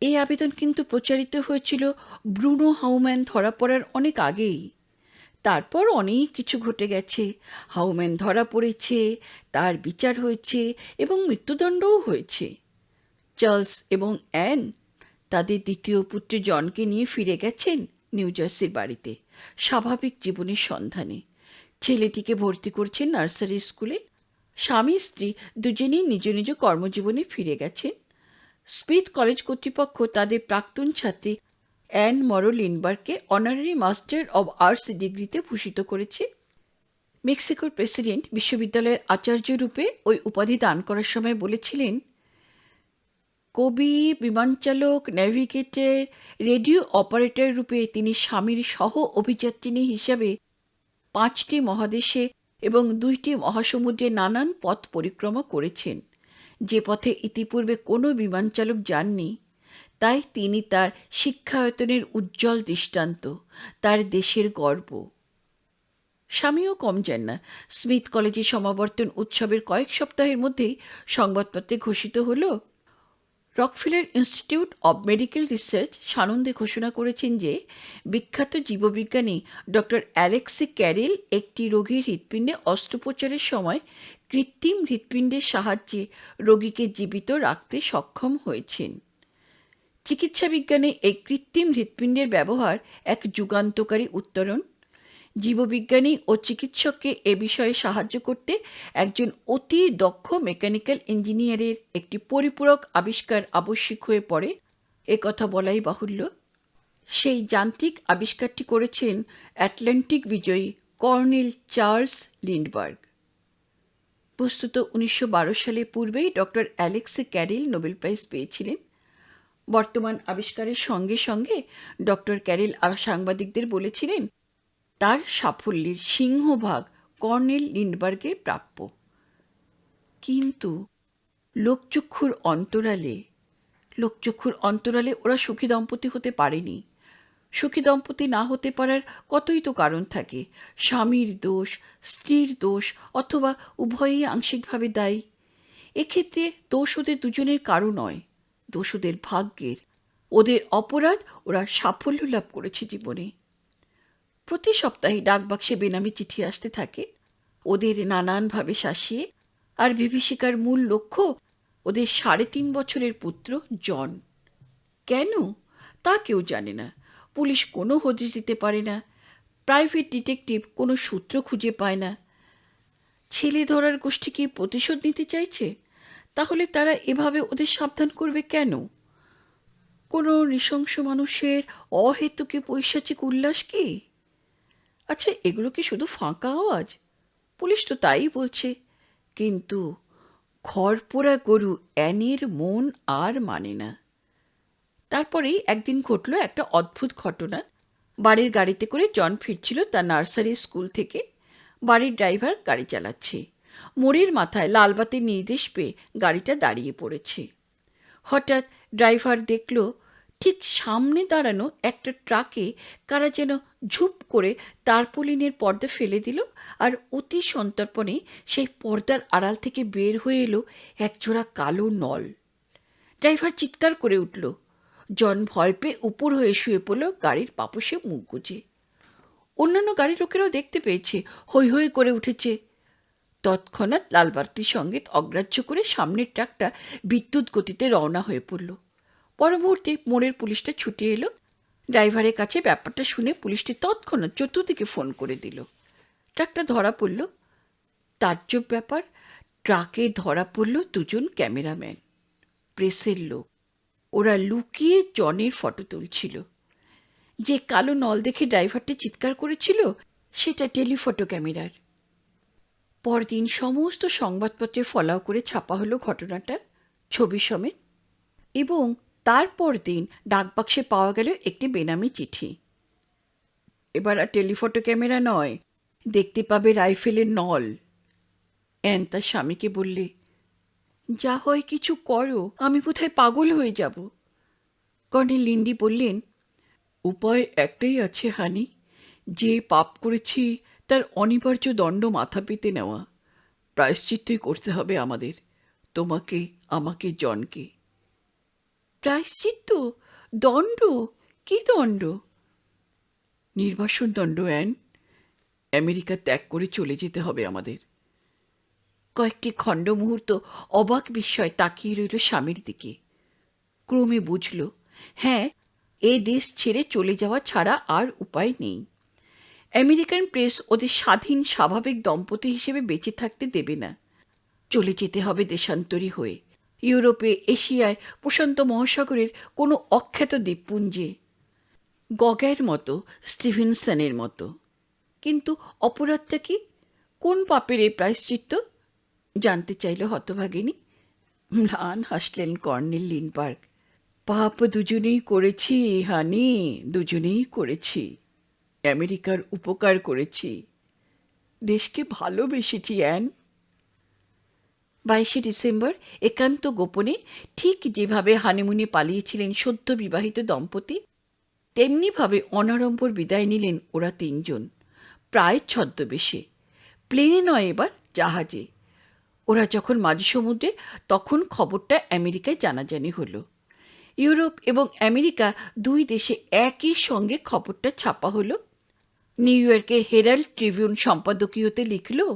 এই আবেদন কিন্তু প্রচারিত হয়েছিল ব্রুনো হাউম্যান ধরা পড়ার অনেক আগেই। তারপর অনেক কিছু ঘটে গেছে। হাউম্যান ধরা পড়েছে, তার বিচার হয়েছে এবং মৃত্যুদণ্ডও হয়েছে। চার্লস এবং অ্যান তাদের দ্বিতীয় পুত্র জনকে নিয়ে ফিরে গেছেন নিউ জার্সির বাড়িতে, স্বাভাবিক জীবনের সন্ধানে। ছেলেটিকে ভর্তি করছেন নার্সারি স্কুলে। স্বামী স্ত্রী দুজনেই নিজ নিজ কর্মজীবনে ফিরে গেছেন। স্মিথ কলেজ কর্তৃপক্ষ তাদের প্রাক্তন ছাত্রী অ্যান মরো লিন্ডবার্গকে অনারারি মাস্টার অব আর্টস ডিগ্রিতে ভূষিত করেছে। মেক্সিকোর প্রেসিডেন্ট বিশ্ববিদ্যালয়ের আচার্য রূপে ওই উপাধি দান করার সময় বলেছিলেন, কবি, বিমানচালক, নেভিগেটর, রেডিও অপারেটর রূপে তিনি স্বামীর সহ অভিযাত্রিনী হিসাবে 5টি মহাদেশে এবং 2টি মহাসমুদ্রে নানান পথ পরিক্রমা করেছেন, যে পথে ইতিপূর্বে কোনো বিমানচালক যাননি। তাই তিনি তার শিক্ষায়তনের উজ্জ্বল দৃষ্টান্ত, তার দেশের গর্ব। স্বামীও কম যান না। স্মিথ কলেজের সমাবর্তন উৎসবের কয়েক সপ্তাহের মধ্যেই সংবাদপত্রে ঘোষিত হল, Rockefeller Institute of Medical Research সানন্দে ঘোষণা করেছেন যে বিখ্যাত জীববিজ্ঞানী ডক্টর অ্যালেক্সি ক্যারেল একটি রোগীর হৃৎপিণ্ডে অস্ত্রোপচারের সময় কৃত্রিম হৃৎপিণ্ডের সাহায্যে রোগীকে জীবিত রাখতে সক্ষম হয়েছেন। চিকিৎসা বিজ্ঞানে এই কৃত্রিম হৃৎপিণ্ডের ব্যবহার এক যুগান্তকারী উত্তরণ। জীববিজ্ঞানী ও চিকিৎসককে এ বিষয়ে সাহায্য করতে একজন অতি দক্ষ মেকানিক্যাল ইঞ্জিনিয়ারের একটি পরিপূরক আবিষ্কার আবশ্যিক হয়ে পড়ে, কথা বলাই বাহুল্য। সেই যান্ত্রিক আবিষ্কারটি করেছেন অ্যাটলান্টিক বিজয়ী কর্নেল চার্লস লিন্ডবার্গ। বস্তুত 1912 সালে পূর্বেই doctor Alexis Carrel Nobel prize পেয়েছিলেন। বর্তমান আবিষ্কারের সঙ্গে সঙ্গে ডক্টর ক্যারেল সাংবাদিকদের বলেছিলেন, তার সাফল্যের সিংহভাগ কর্নেল লিন্ডবার্গের প্রাপ্য। কিন্তু লোকচক্ষুর অন্তরালে ওরা সুখী দম্পতি হতে পারেনি। সুখী দম্পতি না হতে পারার কতই তো কারণ থাকে। স্বামীর দোষ, স্ত্রীর দোষ, অথবা উভয়ই আংশিকভাবে দায়ী। এক্ষেত্রে দোষ ওদের দুজনের কারো নয়, দোষ ওদের ভাগ্যের। ওদের অপরাধ ওরা সাফল্য লাভ করেছে জীবনে। প্রতি সপ্তাহে ডাকবাক্সে বেনামি চিঠি আসতে থাকে, ওদের নানানভাবে শাসিয়ে। আর বিভীষিকার মূল লক্ষ্য ওদের 3.5 বছরের পুত্র জন। কেন তা কেউ জানে না। পুলিশ কোনো হদিশ দিতে পারে না, প্রাইভেট ডিটেকটিভ কোনো সূত্র খুঁজে পায় না। ছেলে ধরার গোষ্ঠী কি প্রতিশোধ নিতে চাইছে? তাহলে তারা এভাবে ওদের সাবধান করবে কেন? কোনো নৃশংস মানুষের অহেতুকে পৈশাচিক উল্লাস কি? আচ্ছা, এগুলো কি শুধু ফাঁকা আওয়াজ? পুলিশ তো তাই বলছে। কিন্তু খড়পোড়া গরু অ্যানির মন আর মানে না। তারপরেই একদিন ঘটল একটা অদ্ভুত ঘটনা। বাড়ির গাড়িতে করে জন ফিরছিল তার নার্সারি স্কুল থেকে। বাড়ির ড্রাইভার গাড়ি চালাচ্ছে। মোড়ের মাথায় লালবাতির নির্দেশ পেয়ে গাড়িটা দাঁড়িয়ে পড়েছে। হঠাৎ ড্রাইভার দেখল ঠিক সামনে দাঁড়ানো একটা ট্রাকে কারা যেন ঝুপ করে তারপলিনের পর্দা ফেলে দিল, আর অতি সন্তর্পণে সেই পর্দার আড়াল থেকে বের হয়ে এলো একজোড়া কালো নল। ড্রাইভার চিৎকার করে উঠল। জন ভয় পেয়ে উপর হয়ে শুয়ে পড়ল গাড়ির পাপোশে মুখ গুজে। অন্যান্য গাড়ির লোকেরাও দেখতে পেয়েছে, হৈ হৈ করে উঠেছে। তৎক্ষণাৎ লালবাতির সঙ্গীত অগ্রাহ্য করে সামনের ট্রাকটা বিদ্যুৎ গতিতে রওনা হয়ে পড়ল। পর মুহূর্তে মোড়ের পুলিশটা ছুটে এলো। ড্রাইভারের কাছে ব্যাপারটা শুনে পুলিশটি তৎক্ষণাৎ চতুর্দিকে ফোন করে দিল। ট্রাকটা ধরা পড়ল। তাজ্জব ব্যাপার, ট্রাকে ধরা পড়ল দুজন ক্যামেরাম্যান, প্রেসের লোক। ওরা লুকিয়ে জনের ফটো তুলছিল। যে কালো নল দেখে ড্রাইভারটি চিৎকার করেছিল সেটা টেলিফটো ক্যামেরার। পরদিন সমস্ত সংবাদপত্রে ফলাও করে ছাপা হলো ঘটনাটা, ছবি সমেত। এবং তারপর দিন ডাকবাক্সে পাওয়া গেল একটি বেনামি চিঠি। এবার আর টেলিফটো ক্যামেরা নয়, দেখতে পাবে রাইফেলের নল। অ্যান তার স্বামীকে বললে, যা হয় কিছু করো, আমি বোধহয় পাগল হয়ে যাব। কর্নেল লিন্ডি বললেন, উপায় একটাই আছে হানি, যে পাপ করেছি তার অনিবার্য দণ্ড মাথা পেতে নেওয়া। প্রায়শ্চিত্তই করতে হবে আমাদের, তোমাকে, আমাকে, জনকে। প্রায়শ্চিত্ত? দণ্ড? কি দণ্ড? নির্বাসন দণ্ড অ্যান। আমেরিকা ত্যাগ করে চলে যেতে হবে আমাদের। কয়েকটি খণ্ড মুহূর্ত অবাক বিস্ময় তাকিয়ে রইল স্বামীর দিকে। ক্রমে বুঝল, হ্যাঁ, এ দেশ ছেড়ে চলে যাওয়া ছাড়া আর উপায় নেই। আমেরিকান প্রেস ওদের স্বাধীন স্বাভাবিক দম্পতি হিসেবে বেঁচে থাকতে দেবে না। চলে যেতে হবে দেশান্তরী হয়ে, ইউরোপে, এশিয়ায়, প্রশান্ত মহাসাগরের কোনো অখ্যাত দ্বীপপুঞ্জে, গগের মতো, স্টিভেনসনের মতো। কিন্তু অপরাধটা কি? কোন পাপের এই প্রায়শ্চিত্ত? জানতে চাইল হতভাগিনী। ম্লান হাসলেন কর্নেল লিন্ডবার্গ। পাপ দুজনেই করেছি হানি, দুজনেই করেছি। আমেরিকার উপকার করেছি, দেশকে ভালোবেসেছি অ্যান। 22শে ডিসেম্বর একান্ত গোপনে, ঠিক যেভাবে হানিমুনে পালিয়েছিলেন সদ্য বিবাহিত দম্পতি, তেমনিভাবে অনাড়ম্বর বিদায় নিলেন ওরা তিনজন, প্রায় ছদ্মবেশে। প্লেনে নয়, এবার জাহাজে। ওরা যখন মাঝ সমুদ্রে, তখন খবরটা আমেরিকায় জানাজানি হলো। ইউরোপ এবং আমেরিকা দুই দেশে একই সঙ্গে খবরটা ছাপা হলো। নিউ ইয়র্কের হেরাল্ড ট্রিবিউন সম্পাদকীয়তে লিখল,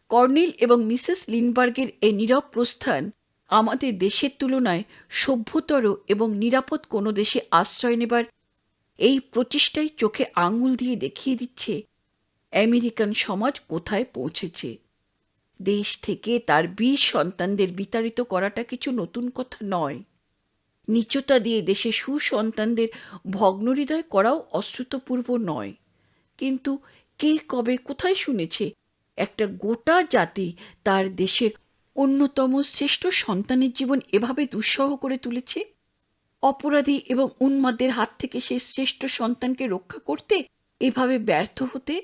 কর্নেল এবং মিসেস লিন্ডবার্গের এই নীরব প্রস্থান আমাদের দেশের তুলনায় সভ্যতর এবং নিরাপদ কোনো দেশে আশ্রয় নেবার এই প্রচেষ্টায় চোখে আঙুল দিয়ে দেখিয়ে দিচ্ছে আমেরিকান সমাজ কোথায় পৌঁছেছে। দেশ থেকে তার 20 সন্তানদের বিতাড়িত করাটা কিছু নতুন কথা নয়। নীচতা দিয়ে দেশে সুসন্তানদের ভগ্নহৃদয় করাও অশ্রুতপূর্ব নয়। কিন্তু কে কবে কোথায় শুনেছে একটা গোটা জাতি তার দেশের অন্যতম শ্রেষ্ঠ সন্তানের জীবন এভাবে দুঃসহ করে তুলেছে? অপরাধী এবং উন্মাদের হাত থেকে সেই শ্রেষ্ঠ সন্তানকে রক্ষা করতে এভাবে ব্যর্থ হতে?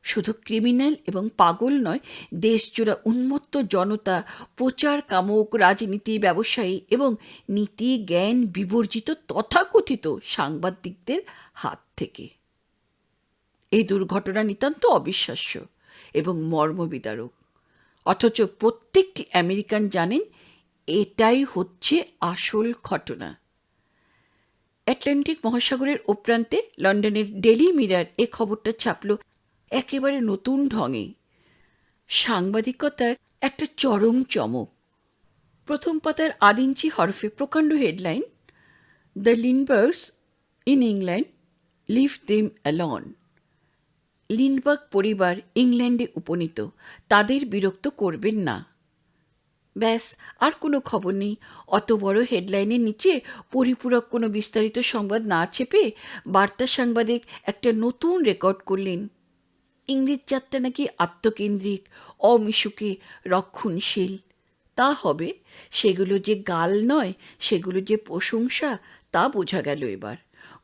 শুধু ক্রিমিনাল এবং পাগল নয়, দেশজোড়া উন্মত্ত জনতা, প্রচার কামক, রাজনীতি ব্যবসায়ী এবং নীতি জ্ঞান বিবর্জিত তথাকথিত সাংবাদিকদের হাত থেকে। এই দুর্ঘটনা নিতান্ত অবিশ্বাস্য এবং মর্মবিদারক, অথচ প্রত্যেকটি আমেরিকান জানেন এটাই হচ্ছে আসল ঘটনা। আটলান্টিক মহাসাগরের ওপ্রান্তে লন্ডনের ডেলি মিরর এ খবরটা ছাপল একেবারে নতুন ঢঙে। সাংবাদিকতার একটা চরম চমক। প্রথম পাতার আদিঞ্চি হরফে প্রকাণ্ড headline, the Lindberghs in England, leave them alone. Lindbergh পরিবার ইংল্যান্ডে উপনীত, তাদের বিরক্ত করবেন না। ব্যাস, আর কোনো খবর নেই। অত বড় হেডলাইনের নিচে পরিপূরক কোনো বিস্তারিত সংবাদ না ছেপে বার্তা সাংবাদিক একটা নতুন রেকর্ড করলেন। ইংরেজ জাতটা নাকি আত্মকেন্দ্রিক, অমিশুকে, রক্ষণশীল। তা হবে, সেগুলো যে গাল নয়, সেগুলো যে প্রশংসা, তা বোঝা গেল এবার।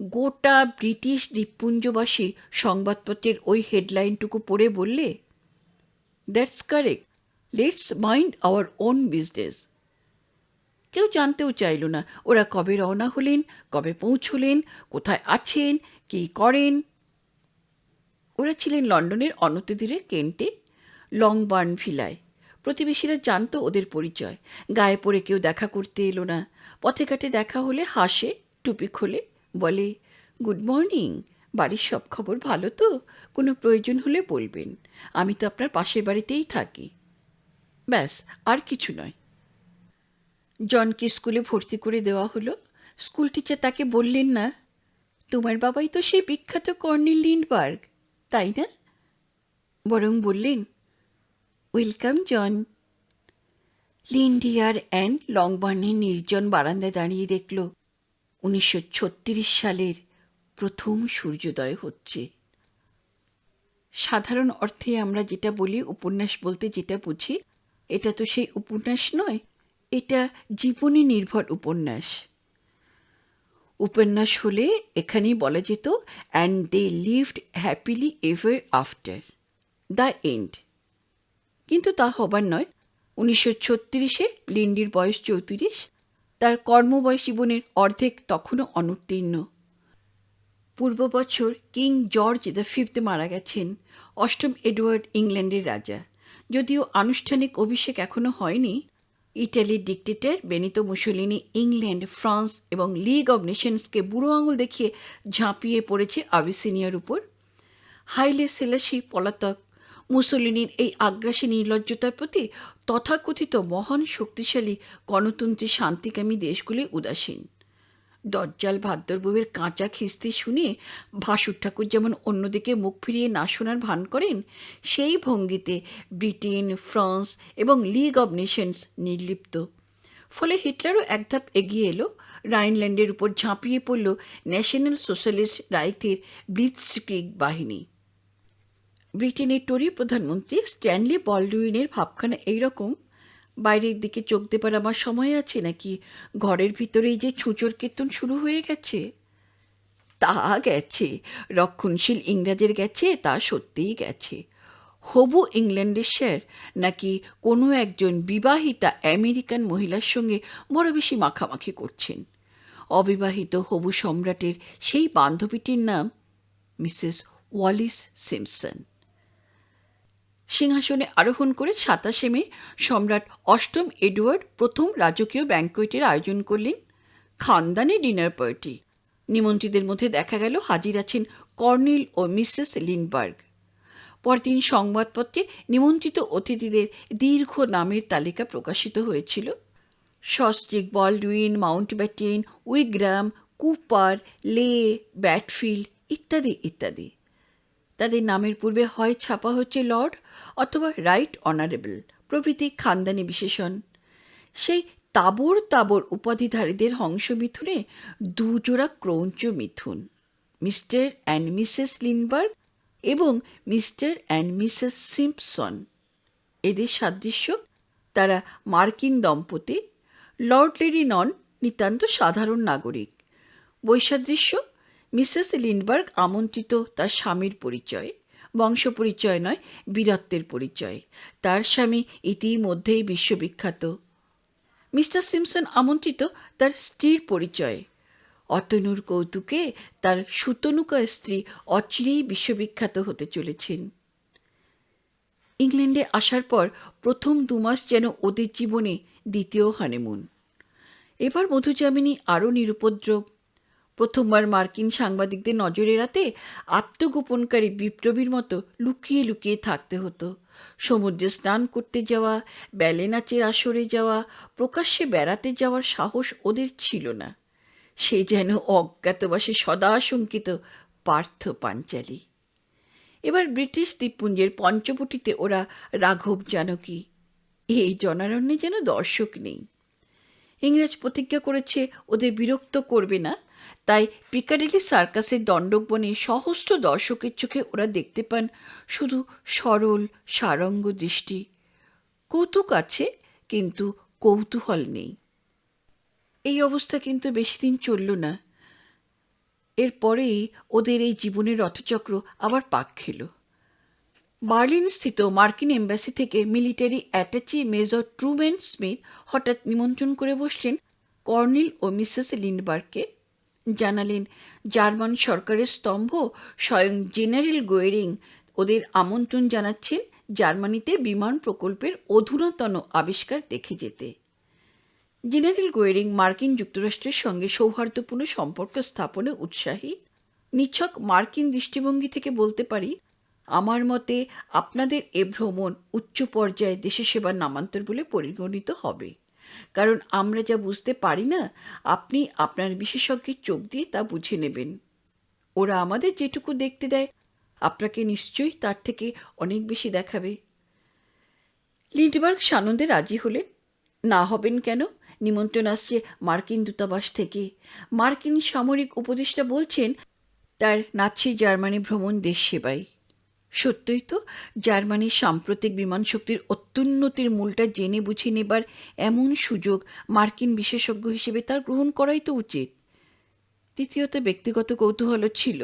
গোটা ব্রিটিশ দ্বীপপুঞ্জবাসী সংবাদপত্রের ওই হেডলাইনটুকু পড়ে বললে, that's correct, let's mind our own business. কেউ জানতেও চাইল না ওরা কবে রওনা হলেন, কবে পৌঁছলেন, কোথায় আছেন, কী করেন। ওরা ছিলেন লন্ডনের অনতিদূরে কেন্টে, লংবার্ন ভিলায়। প্রতিবেশীরা জানতো ওদের পরিচয়। গায়ে পড়ে কেউ দেখা করতে এলো না। পথে ঘাটে দেখা হলে হাসে, টুপি খোলে, বলে, গুড মর্নিং, বাড়ির সব খবর ভালো তো? কোনো প্রয়োজন হলে বলবেন, আমি তো আপনার পাশের বাড়িতেই থাকি। ব্যাস, আর কিছু নয়। জনকে স্কুলে ভর্তি করে দেওয়া হলো। স্কুল টিচার তাকে বললেন না, তোমার বাবাই তো সেই বিখ্যাত কর্নেল লিন্ডবার্গ, তাই না? বরং বললেন, ওয়েলকাম জন। লিন্ডিয়ার অ্যান্ড লংবার্নের নির্জন বারান্দায় দাঁড়িয়ে দেখল 1936 সালের প্রথম সূর্যোদয় হচ্ছে। সাধারণ অর্থে আমরা যেটা বলি উপন্যাস বলতে যেটা বুঝি, এটা তো সেই উপন্যাস নয়, এটা জীবনী নির্ভর উপন্যাস। উপন্যাস হলে এখানেই বলা যেত, and they lived happily ever after, the end. কিন্তু তা হবার নয়। 1936-এ লিন্ডির বয়স 34, তার কর্মবয়স জীবনের অর্ধেক তখনও অনুত্তীর্ণ। পূর্ব বছর কিং জর্জ V মারা গেছেন, অষ্টম এডওয়ার্ড ইংল্যান্ডের রাজা। যদিও আনুষ্ঠানিক অভিষেক এখনও হয়নি, ইটালির dictator Benito Mussolini England, France এবং লিগ অব নেশনসকে বুড়ো আঙুল দেখিয়ে ঝাঁপিয়ে পড়েছে আবিসিনিয়ার উপর। হাইলে সেলাসি পলাতক। মুসোলিনির এই আগ্রাসী নির্লজ্জতার প্রতি তথাকথিত মহান শক্তিশালী গণতন্ত্রী শান্তিকামী দেশগুলি উদাসীন। দজ্জাল ভাদ্রবউয়ের কাঁচা খিস্তি শুনে ভাসুর ঠাকুর যেমন অন্যদিকে মুখ ফিরিয়ে না শোনার ভান করেন, সেই ভঙ্গিতে ব্রিটেন, ফ্রান্স এবং লিগ অব নেশনস নির্লিপ্ত। ফলে হিটলারও এক ধাপ এগিয়ে এলো। রাইনল্যান্ডের উপর ঝাঁপিয়ে পড়ল ন্যাশনাল সোশ্যালিস্ট রাইটের ব্লিটজক্রিগ বাহিনী। ব্রিটেনের টরি প্রধানমন্ত্রী স্ট্যানলি বলডুইনের ভাবখানা এইরকম, বাইরের দিকে চোখ দেবার আমার সময় আছে নাকি? ঘরের ভিতরেই যে ছুঁচোর কীর্তন শুরু হয়ে গেছে। তা গেছে, রক্ষণশীল ইংরাজের গেছে, তা সত্যিই গেছে। হবু ইংল্যান্ডের স্যার নাকি কোনো একজন বিবাহিতা আমেরিকান মহিলার সঙ্গে বড় বেশি মাখামাখি করছেন। অবিবাহিত হবু সম্রাটের সেই বান্ধবীটির নাম মিসেস ওয়ালিস সিম্পসন। সিংহাসনে আরোহণ করে 27 মে সম্রাট অষ্টম এডওয়ার্ড প্রথম রাজকীয় ব্যাঙ্কোয়েটের আয়োজন করলেন। খানদানি ডিনার পার্টি। নিমন্ত্রিতদের মধ্যে দেখা গেল হাজির আছেন কর্নেল ও মিসেস লিন্ডবার্গ। পরদিন সংবাদপত্রে নিমন্ত্রিত অতিথিদের দীর্ঘ নামের তালিকা প্রকাশিত হয়েছিল। সস্ট্রিক, বলডুইন, মাউন্টব্যাটেন, উইগ্রাম, কুপার, লে, ব্যাটফিল্ড ইত্যাদি ইত্যাদি। তাদের নামের পূর্বে হয় ছাপা হচ্ছে লর্ড অথবা রাইট অনারেবল প্রভৃতি খানদানি বিশেষণ। সেই তাবর তাবর উপাধিধারীদের হংসমিথুনে দুজোড়া ক্রৌঞ্চ মিথুন, মিস্টার অ্যান্ড মিসেস লিন্ডবার্গ এবং মিস্টার অ্যান্ড মিসেস সিম্পসন। এদের সাদৃশ্য, তারা মার্কিন দম্পতি। লর্ড লেডি নন, নিতান্ত সাধারণ নাগরিক। বৈসাদৃশ্য, মিসেস লিন্ডবার্গ আমন্ত্রিত তার স্বামীর পরিচয়, বংশ পরিচয় নয়, বীরত্বের পরিচয়। তার স্বামী ইতিমধ্যেই বিশ্ববিখ্যাত। মিস্টার সিম্পসন আমন্ত্রিত তার স্ত্রীর পরিচয়। অতনুর কৌতুকে তার সুতনুকা স্ত্রী অচিরেই বিশ্ববিখ্যাত হতে চলেছেন। ইংল্যান্ডে আসার পর প্রথম 2 মাস যেন ওদের জীবনে দ্বিতীয় হানিমুন। এবার মধুযামিনী আরও নিরুপদ্রব। প্রথমবার মার্কিন সাংবাদিকদের নজর এড়াতে আত্মগোপনকারী বিপ্লবীর মতো লুকিয়ে লুকিয়ে থাকতে হতো। সমুদ্রে স্নান করতে যাওয়া, ব্যালে নাচের আসরে যাওয়া, প্রকাশ্যে বেড়াতে যাওয়ার সাহস ওদের ছিল না। সে যেন অজ্ঞাতবাসে সদা শঙ্কিত পার্থ পাঞ্চালী। এবার ব্রিটিশ দ্বীপপুঞ্জের পঞ্চবটিতে ওরা রাঘব জানকী। এই জনারণ্যে যেন দর্শক নেই। ইংরেজ প্রতিজ্ঞা করেছে ওদের বিরক্ত করবে না, তাই পিকাডিলি সার্কাসের দণ্ডকবনে সহস্র দর্শকের চোখে ওরা দেখতে পান শুধু সরল সারঙ্গ দৃষ্টি। কৌতুক আছে, কিন্তু কৌতূহল নেই। এই অবস্থা কিন্তু বেশি দিন চলল না। এরপরেই ওদের এই জীবনের রথচক্র আবার পাক খেল। বার্লিন স্থিত মার্কিন এম্বাসি থেকে military attaché major Truman Smith হঠাৎ নিমন্ত্রণ করে বসলেন কর্নেল ও মিসেস লিন্ডবার্গকে। জানালেন জার্মান সরকারের স্তম্ভ স্বয়ং জেনারেল গোয়েরিং ওদের আমন্ত্রণ জানাচ্ছেন জার্মানিতে বিমান প্রকল্পের অধুনাতন আবিষ্কার দেখে যেতে। জেনারেল গোয়েরিং মার্কিন যুক্তরাষ্ট্রের সঙ্গে সৌহার্দ্যপূর্ণ সম্পর্ক স্থাপনে উৎসাহী। নিছক মার্কিন দৃষ্টিভঙ্গি থেকে বলতে পারি, আমার মতে আপনাদের এ ভ্রমণ উচ্চ পর্যায়ে দেশের সেবার নামান্তর বলে পরিগণিত হবে। কারণ আমরা যা বুঝতে পারি না, আপনি আপনার বিশেষজ্ঞের চোখ দিয়ে তা বুঝে নেবেন। ওরা আমাদের যেটুকু দেখতে দেয়, আপনাকে নিশ্চয়ই তার থেকে অনেক বেশি দেখাবে। লিন্ডবার্গ সানন্দে রাজি হলেন। না হবেন কেন? নিমন্ত্রণ আসছে মার্কিন দূতাবাস থেকে। মার্কিন সামরিক উপদেষ্টা বলছেন তার নাৎসি জার্মানি ভ্রমণ দেশ সেবায়। সত্যই তো, জার্মানির সাম্প্রতিক বিমান শক্তির অত্যুন্নতির মূলটা জেনে বুঝে নেবার এমন সুযোগ মার্কিন বিশেষজ্ঞ হিসেবে তার গ্রহণ করাই তো উচিত। তৃতীয়ত ব্যক্তিগত কৌতূহলও ছিল।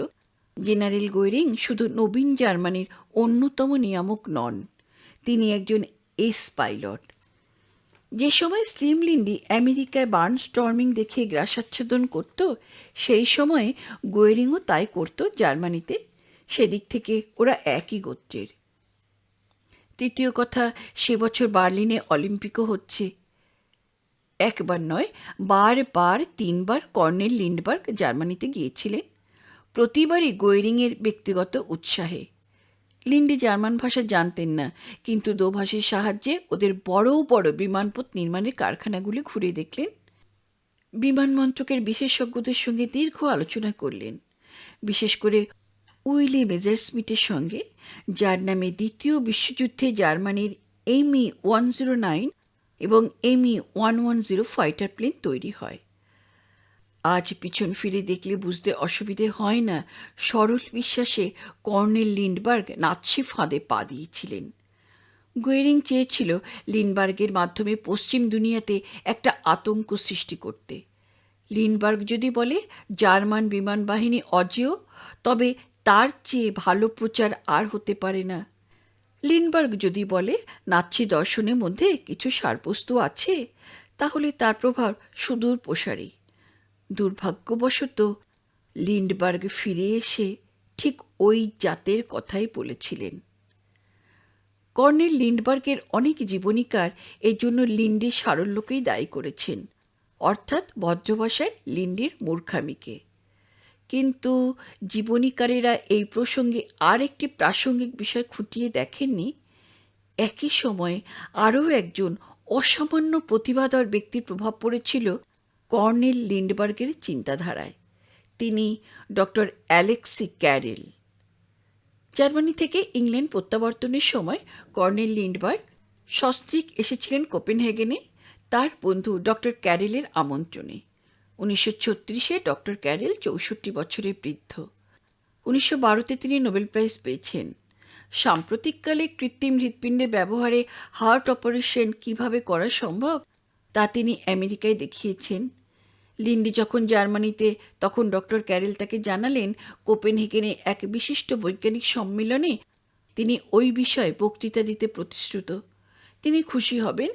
জেনারেল গোয়েরিং শুধু নবীন জার্মানির অন্যতম নিয়ামক নন, তিনি একজন এস পাইলট। যে সময় স্লিম লিন্ডি আমেরিকায় বার্ন স্টর্মিং দেখে গ্রাসাচ্ছাদন করত, সেই সময়ে গোয়েরিংও তাই করত জার্মানিতে। সেদিক থেকে ওরা একই গোত্রের। তৃতীয় কথা, সে বছর বার্লিনে অলিম্পিকও হচ্ছে। একবার নয়, বারবার 3 বার কর্নেল লিন্ডবার্গ জার্মানিতে গিয়েছিলেন, প্রতিবারই গোয়েরিংয়ের ব্যক্তিগত উৎসাহে। লিন্ডি জার্মান ভাষা জানতেন না, কিন্তু দোভাষীর সাহায্যে ওদের বড় বড় বিমানপথ নির্মাণের কারখানাগুলি ঘুরে দেখলেন। বিমান মন্ত্রকের বিশেষজ্ঞদের সঙ্গে দীর্ঘ আলোচনা করলেন, বিশেষ করে উইলি মেজারস্মিথের সঙ্গে, যার নামে দ্বিতীয় বিশ্বযুদ্ধে জার্মানির ME-109 এবং ME-110 ফাইটার প্লেন তৈরি হয়। আজ পিছন ফিরে দেখলে বুঝতে অসুবিধে হয় না, সরল বিশ্বাসে কর্নেল লিন্ডবার্গ নাৎসি ফাঁদে পা দিয়েছিলেন। গোয়েরিং চেয়েছিল লিন্ডবার্গের মাধ্যমে পশ্চিম দুনিয়াতে একটা আতঙ্ক সৃষ্টি করতে। লিন্ডবার্গ যদি বলে জার্মান বিমান বাহিনী অজেয়, তবে তার চেয়ে ভালো প্রচার আর হতে পারে না। লিন্ডবার্গ যদি বলে নাৎসি দর্শনের মধ্যে কিছু সারবস্তু আছে, তাহলে তার প্রভাব সুদূর প্রসারী। দুর্ভাগ্যবশত লিন্ডবার্গ ফিরে এসে ঠিক ওই জাতের কথাই বলেছিলেন। কর্নেল লিন্ডবার্গের অনেক জীবনীকার এর জন্য লিন্ডির সারল্যকেই দায়ী করেছেন, অর্থাৎ ভদ্রভাষায় লিন্ডির মূর্খামিকে। কিন্তু জীবনীকারেরা এই প্রসঙ্গে আর একটি প্রাসঙ্গিক বিষয় খুঁটিয়ে দেখেননি। একই সময়ে আরও একজন অসামান্য প্রতিভাধর ব্যক্তির প্রভাব পড়েছিল কর্নেল লিন্ডবার্গের চিন্তাধারায়। তিনি ডক্টর অ্যালেক্সি ক্যারেল। জার্মানি থেকে ইংল্যান্ড প্রত্যাবর্তনের সময় কর্নেল লিন্ডবার্গ সস্ত্রীক এসেছিলেন কোপেনহেগেনে তার বন্ধু ডক্টর ক্যারেলের আমন্ত্রণে। 1936-এ ডক্টর ক্যারেল 64 বছরের বৃদ্ধ। 1912-তে তিনি নোবেল প্রাইজ পেয়েছেন। সাম্প্রতিককালে কৃত্রিম হৃৎপিণ্ডের ব্যবহারে হার্ট অপারেশন কিভাবে করা সম্ভব তা তিনি আমেরিকায় দেখিয়েছেন। লিন্ডি যখন জার্মানিতে, তখন ডক্টর ক্যারেল তাকে জানালেন কোপেনহেগেনে এক বিশিষ্ট বৈজ্ঞানিক সম্মেলনে তিনি ওই বিষয়ে বক্তৃতা দিতে প্রতিশ্রুত। তিনি খুশি হবেন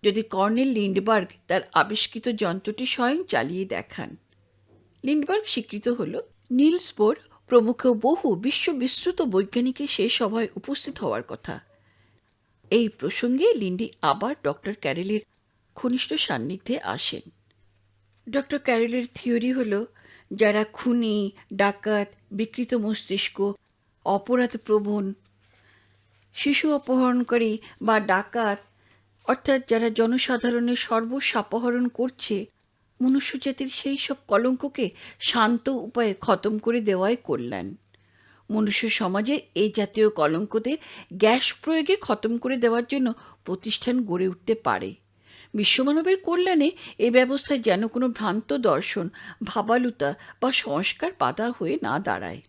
যদি কর্নেল লিন্ডবার্গ তার আবিষ্কৃত যন্ত্রটি স্বয়ং চালিয়ে দেখান। লিন্ডবার্গ স্বীকৃত হল। নিলস বোর প্রমুখ বহু বিশ্ববিশ্রুত বৈজ্ঞানিকের সে সভায় উপস্থিত হওয়ার কথা। এই প্রসঙ্গে লিন্ডি আবার ডক্টর ক্যারেলের ঘনিষ্ঠ সান্নিধ্যে আসেন। ডক্টর ক্যারেলের থিওরি হল, যারা খুনি, ডাকাত, বিকৃত মস্তিষ্ক, অপরাধপ্রবণ, শিশু অপহরণকারী বা ডাকাত, অর্থাৎ যারা জনসাধারণের সর্বস্ব অপহরণ করছে, মনুষ্যজাতির সেই সব কলঙ্ককে শান্ত উপায়ে খতম করে দেওয়াই কল্যাণ। মনুষ্য সমাজের এই জাতীয় কলঙ্কদের গ্যাস প্রয়োগে খতম করে দেওয়ার জন্য প্রতিষ্ঠান গড়ে উঠতে পারে। বিশ্বমানবের কল্যাণে এই ব্যবস্থায় যেন কোনো ভ্রান্ত দর্শন, ভাবালুতা বা সংস্কার বাধা হয়ে না দাঁড়ায়।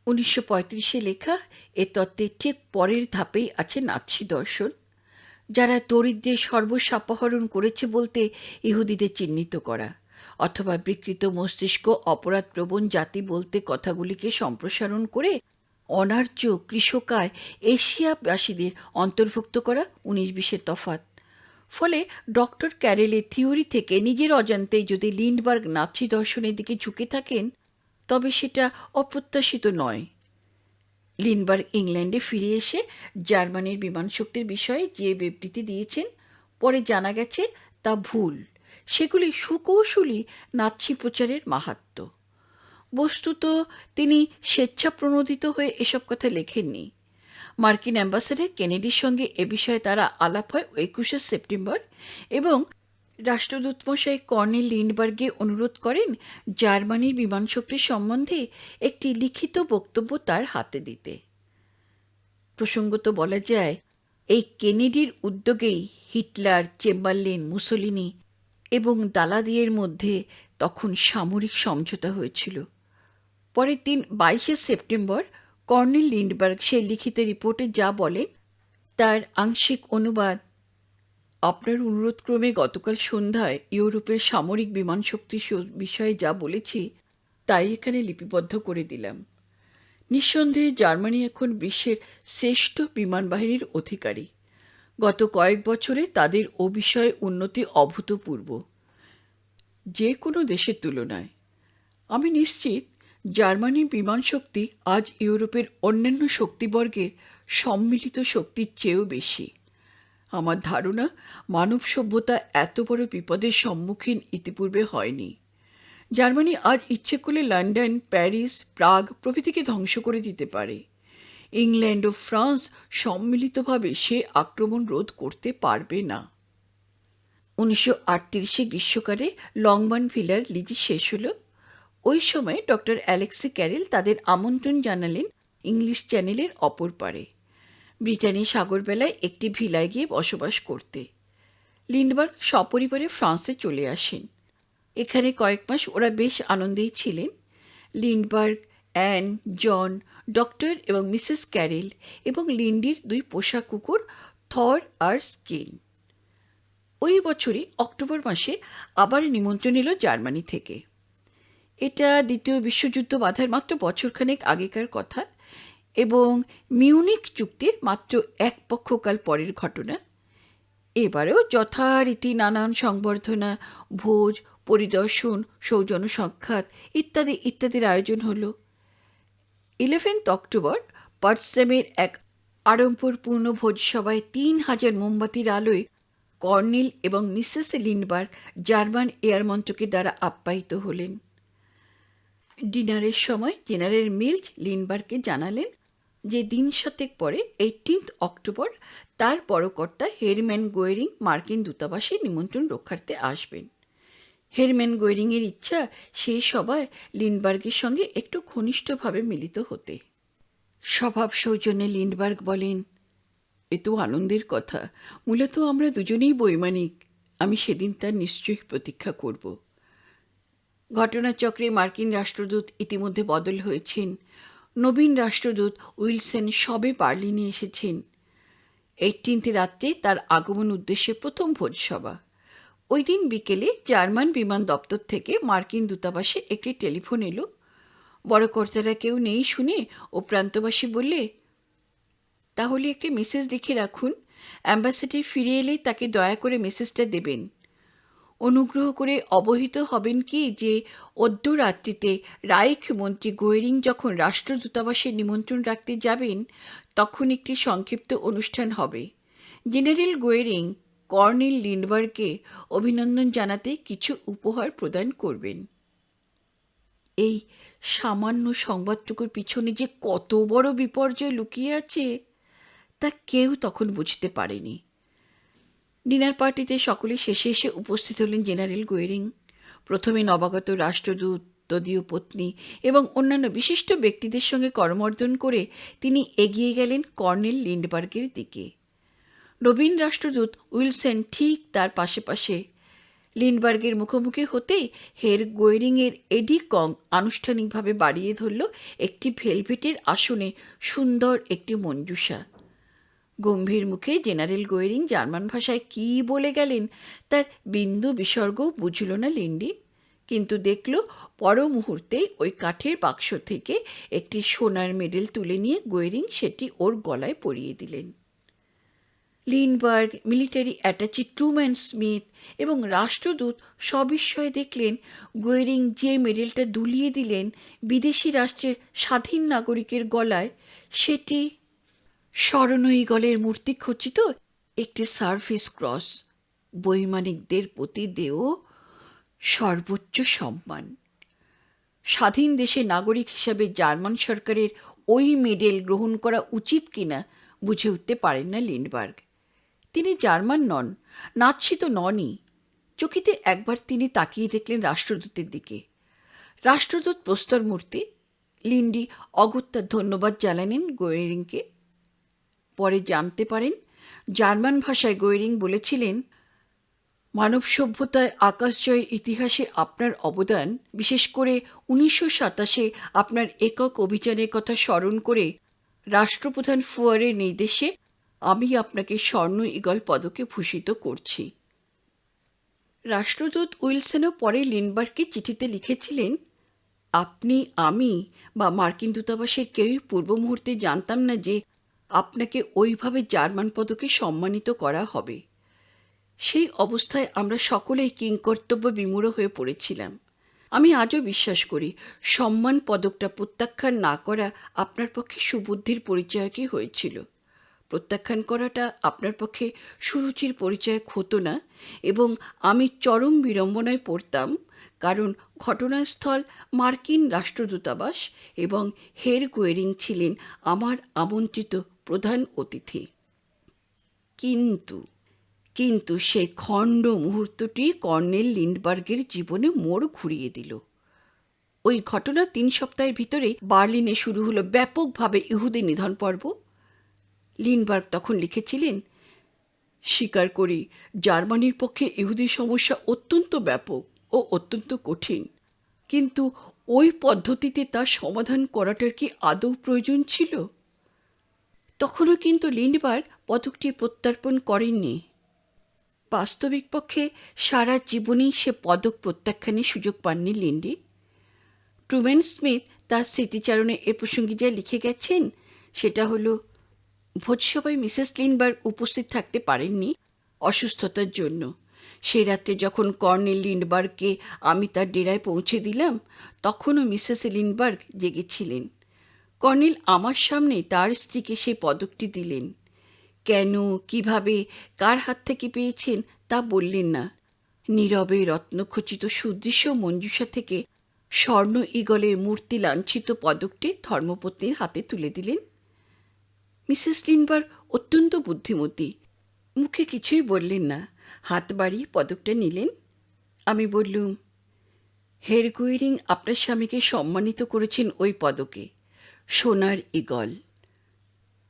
1935-এ লেখা এ তত্ত্বের ঠিক পরের ধাপেই আছে নাৎসি দর্শন, যারা দরিদ্রের সর্বস্ব অপহরণ করেছে বলতে ইহুদিদের চিহ্নিত করা, অথবা বিকৃত মস্তিষ্ক অপরাধপ্রবণ জাতি বলতে কথাগুলিকে সম্প্রসারণ করে অনার্য কৃষকায় এশিয়াবাসীদের অন্তর্ভুক্ত করা 19-20-এর তফাৎ। ফলে ডক্টর ক্যারেলের থিওরি থেকে নিজের অজান্তেই যদি লিন্ডবার্গ নাৎসি দর্শনের দিকে ঝুঁকে থাকেন, তবে সেটা অপ্রত্যাশিত নয়। লিন্ডবার্গ ইংল্যান্ডে ফিরে এসে জার্মানির বিমান শক্তির বিষয়ে যে বিবৃতি দিয়েছেন, পরে জানা গেছে তা ভুল। সেগুলি সুকৌশলী নাৎসি প্রচারের মাহাত্ম্য। বস্তুত তিনি স্বেচ্ছাপ্রণোদিত হয়ে এসব কথা লেখেননি। মার্কিন অ্যাম্বাসেডর কেনেডির সঙ্গে এ বিষয়ে তারা আলাপ হয় 21শে সেপ্টেম্বর, এবং রাষ্ট্রদূত মশাই কর্নেল লিন্ডবার্গকে অনুরোধ করেন জার্মানির বিমান শক্তির সম্বন্ধে একটি লিখিত বক্তব্য তার হাতে দিতে। প্রসঙ্গত বলা যায়, এই কেনেডির উদ্যোগেই হিটলার, চেম্বারলেন, মুসোলিনি এবং দালাদিয়ের মধ্যে তখন সামরিক সমঝোতা হয়েছিল। পরের দিন 22শে সেপ্টেম্বর কর্নেল লিন্ডবার্গ সেই লিখিত রিপোর্টে যা বলেন তার আংশিক অনুবাদ আপনার অনুরোধক্রমে গতকাল সন্ধ্যায় ইউরোপের সামরিক বিমান শক্তি বিষয়ে যা বলেছি তাই এখানে লিপিবদ্ধ করে দিলাম। নিঃসন্দেহে জার্মানি এখন বিশ্বের শ্রেষ্ঠ বিমান বাহিনীর অধিকারী। গত কয়েক বছরে তাদের ও বিষয়ে উন্নতি অভূতপূর্ব, যে কোনো দেশের তুলনায়। আমি নিশ্চিত জার্মানির বিমান শক্তি আজ ইউরোপের অন্যান্য শক্তিবর্গের সম্মিলিত শক্তির চেয়েও বেশি। আমার ধারণা, মানব সভ্যতা এত বড় বিপদের সম্মুখীন ইতিপূর্বে হয়নি। জার্মানি আজ ইচ্ছে করলে লন্ডন, প্যারিস, প্রাগ প্রভৃতিকে ধ্বংস করে দিতে পারে। ইংল্যান্ড ও ফ্রান্স সম্মিলিতভাবে সে আক্রমণ রোধ করতে পারবে না। 1938-এ গ্রীষ্মকালে লংবার্ন ভিলার লিজি শেষ হলো। ওই সময় ডক্টর অ্যালেক্সি ক্যারেল তাদের আমন্ত্রণ জানালেন ইংলিশ চ্যানেলের অপর পারে ব্রিটানি সাগরবেলায় একটি ভিলায় গিয়ে বসবাস করতে। লিন্ডবার্গ সপরিবারে ফ্রান্সে চলে আসেন। এখানে কয়েক মাস ওরা বেশ আনন্দেই ছিলেন। লিন্ডবার্গ, অ্যান, জন, ডক্টর এবং মিসেস ক্যারেল এবং লিন্ডির 2 পোষা কুকুর থর আর স্কিন। ওই বছরই অক্টোবর মাসে আবার নিমন্ত্রণ এলো জার্মানি থেকে। এটা দ্বিতীয় বিশ্বযুদ্ধ বাধার মাত্র বছরখানেক আগেকার কথা এবং মিউনিক চুক্তির মাত্র 1 পক্ষকাল পরের ঘটনা। এবারেও যথারীতি নানান সংবর্ধনা, ভোজ, পরিদর্শন, সৌজন্য সাক্ষাৎ ইত্যাদি ইত্যাদির আয়োজন হলো। 11 অক্টোবর পার্টসেমের এক আড়ম্বরপূর্ণ ভোজসভায় 3000 মোমবাতির আলোয় কর্নেল এবং মিসেস লিন্ডবার্গ জার্মান এয়ারমন্ত্রকের দ্বারা আপ্যায়িত হলেন। ডিনারের সময় জেনারেল মিলচ লিন্ডবার্গকে জানালেন যে দিন 7 পরে 18 অক্টোবর তার বড়কর্তা হেরম্যান গোয়েরিং মার্কিন দূতাবাসে নিমন্ত্রণ রক্ষার্থে আসবেন। হেরম্যান গোয়েরিংয়ের ইচ্ছা সেই সভায় লিন্ডবার্গের সঙ্গে একটু ঘনিষ্ঠভাবে মিলিত হতে। স্বভাব সৌজন্যে লিন্ডবার্গ বলেন, এ তো আনন্দের কথা। মূলত আমরা দুজনেই বৈমানিক। আমি সেদিন তার নিশ্চয়ই প্রতীক্ষা করব। ঘটনাচক্রে মার্কিন রাষ্ট্রদূত ইতিমধ্যে বদল হয়েছেন। নবীন রাষ্ট্রদূত উইলসন সবে বার্লিনে এসেছেন। 18 রাত্রে তার আগমন উদ্দেশ্যে প্রথম ভোজসভা। ওই দিন বিকেলে জার্মান বিমান দপ্তর থেকে মার্কিন দূতাবাসে একটি টেলিফোন এলো। বড় কর্তারা কেউ নেই শুনে ও প্রান্তবাসী বললে, তাহলে একটি মেসেজ লিখে রাখুন, অ্যাম্বাসেডর ফিরে এলে তাকে দয়া করে মেসেজটা দেবেন। অনুগ্রহ করে অবহিত হবেন কি যে অদ্য রাত্রিতে রাইখ মন্ত্রী গোয়েরিং যখন রাষ্ট্রদূতাবাসে নিমন্ত্রণ রাখতে যাবেন, তখন একটি সংক্ষিপ্ত অনুষ্ঠান হবে। জেনারেল গোয়েরিং কর্নেল লিন্ডবার্গকে অভিনন্দন জানাতে কিছু উপহার প্রদান করবেন। এই সামান্য সংবাদটুকুর পিছনে যে কত বড় বিপর্যয় লুকিয়ে আছে তা কেউ তখন বুঝতে পারেনি। ডিনার পার্টিতে সকলে শেষে এসে উপস্থিত হলেন জেনারেল গোয়েরিং। প্রথমে নবাগত রাষ্ট্রদূত, তদীয় পত্নী এবং অন্যান্য বিশিষ্ট ব্যক্তিদের সঙ্গে করমর্দন করে তিনি এগিয়ে গেলেন কর্নেল লিন্ডবার্গের দিকে। নবীন রাষ্ট্রদূত উইলসন ঠিক তার পাশে পাশে। লিন্ডবার্গের মুখোমুখি হতেই হের গোয়েরিংয়ের এডি কং আনুষ্ঠানিকভাবে বাড়িয়ে ধরল একটি ভেলভেটের আসনে সুন্দর একটি মঞ্জুষা। গম্ভীর মুখে জেনারেল গোয়েরিং জার্মান ভাষায় কী বলে গেলেন তার বিন্দু বিসর্গও বুঝল না লিন্ডি, কিন্তু দেখল পর মুহূর্তেই ওই কাঠের বাক্স থেকে একটি সোনার মেডেল তুলে নিয়ে গোয়েরিং সেটি ওর গলায় পরিয়ে দিলেন। লিন্ডবার্গ, মিলিটারি অ্যাটাচি ট্রুম্যান স্মিথ এবং রাষ্ট্রদূত সবিস্ময়ে দেখলেন গোয়েরিং যে মেডেলটা দুলিয়ে দিলেন বিদেশি রাষ্ট্রের স্বাধীন নাগরিকের গলায়, সেটি স্বর্ণ ঈগলের মূর্তি খচিত একটি সার্ভিস ক্রস, বৈমানিকদের প্রতি দেও সর্বোচ্চ সম্মান। স্বাধীন দেশের নাগরিক হিসাবে জার্মান সরকারের ওই মেডেল গ্রহণ করা উচিত কিনা বুঝে উঠতে পারেন না লিন্ডবার্গ। তিনি জার্মান নন, নাৎসি তো ননই। চকিতে একবার তিনি তাকিয়ে দেখলেন রাষ্ট্রদূতের দিকে। রাষ্ট্রদূত প্রস্তর মূর্তি। লিন্ডি অগত্যা ধন্যবাদ জানালেন গোয়েরিংকে। পরে জানতে পারেন জার্মান ভাষায় গোয়েরিং বলেছিলেন, মানব সভ্যতায় আকাশজয়ের ইতিহাসে আপনার অবদান, বিশেষ করে 1927 আপনার একক অভিযানের কথা স্মরণ করে রাষ্ট্রপ্রধান ফুয়ারের নির্দেশে আমি আপনাকে স্বর্ণ ঈগল পদকে ভূষিত করছি। রাষ্ট্রদূত উইলসনও পরে লিন্ডবার্গকে চিঠিতে লিখেছিলেন, আপনি, আমি বা মার্কিন দূতাবাসের কেউই পূর্ব মুহূর্তে জানতাম না যে আপনাকে ওইভাবে জার্মান পদকে সম্মানিত করা হবে। সেই অবস্থায় আমরা সকলেই কিংকর্তব্য বিমূঢ় হয়ে পড়েছিলাম। আমি আজও বিশ্বাস করি সম্মান পদকটা প্রত্যাখ্যান না করা আপনার পক্ষে সুবুদ্ধির পরিচয়কই হয়েছিল। প্রত্যাখ্যান করাটা আপনার পক্ষে সুরুচির পরিচয় হতো না এবং আমি চরম বিড়ম্বনায় পড়তাম, কারণ ঘটনাস্থল মার্কিন রাষ্ট্রদূতাবাস এবং হের গোয়েরিং ছিলেন আমার আমন্ত্রিত প্রধান অতিথি। কিন্তু সেই খণ্ড মুহূর্তটি কর্নেল লিন্ডবার্গের জীবনে মোড় ঘুরিয়ে দিল। ওই ঘটনা 3 সপ্তাহের ভিতরে বার্লিনে শুরু হলো ব্যাপকভাবে ইহুদি নিধন পর্ব। লিন্ডবার্গ তখন লিখেছিলেন, স্বীকার করি জার্মানির পক্ষে ইহুদি সমস্যা অত্যন্ত ব্যাপক ও অত্যন্ত কঠিন, কিন্তু ওই পদ্ধতিতে তার সমাধান করাটার কি আদৌ প্রয়োজন ছিল? তখনও কিন্তু লিন্ডবার্গ পদকটি প্রত্যর্পণ করেননি। বাস্তবিক পক্ষে সারা জীবনেই সে পদক প্রত্যাখ্যানের সুযোগ পাননি লিন্ডি। ট্রুম্যান স্মিথ তার স্মৃতিচারণে এ প্রসঙ্গে যা লিখে গেছেন সেটা হলো, ভোজসভায় মিসেস লিন্ডবার্গ উপস্থিত থাকতে পারেননি অসুস্থতার জন্য। সেই রাত্রে যখন কর্নেল লিন্ডবার্গকে আমি তার ডেরায় পৌঁছে দিলাম, তখনও মিসেস লিন্ডবার্গ জেগেছিলেন। কর্নেল আমার সামনে তার স্ত্রীকে সেই পদকটি দিলেন। কেন, কিভাবে, কার হাত থেকে পেয়েছেন তা বললেন না। নীরবে রত্নখচিত সুদৃশ্য মঞ্জুষা থেকে স্বর্ণ ঈগলের মূর্তি লাঞ্ছিত পদকটি ধর্মপত্নীর হাতে তুলে দিলেন। মিসেস লিন্ডবার্গ অত্যন্ত বুদ্ধিমতী, মুখে কিছুই বললেন না, হাত বাড়িয়ে পদকটা নিলেন। আমি বললুম, হের গোয়েরিং আপনার স্বামীকে সম্মানিত করেছেন ওই পদকে, সোনার ঈগল।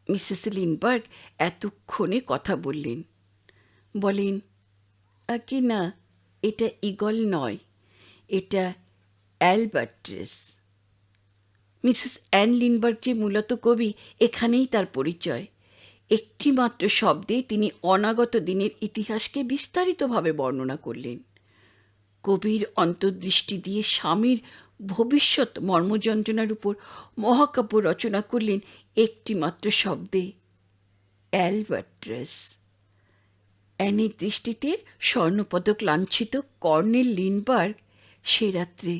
মিসেস লিন্ডবার্গ এতক্ষণে কথা বলেন, আগে না, এটা ঈগল নয়, এটা অ্যালবাট্রেস। মিসেস অ্যান লিন্ডবার্গ যে মূলত কবি, এখানেই তার পরিচয়। একটিমাত্র শব্দে তিনি অনাগত দিনের ইতিহাসকে বিস্তারিতভাবে বর্ণনা করলেন। কবির অন্তর্দৃষ্টি দিয়ে স্বামীর ভবিষ্যৎ মর্মযন্ত্রণার উপর মহাকাব্য রচনা করলেন একটিমাত্র শব্দে, অ্যালবাট্রাস। অ্যানির দৃষ্টিতে স্বর্ণপদক লাঞ্ছিত কর্নেল লিন্ডবার্গ সে রাত্রে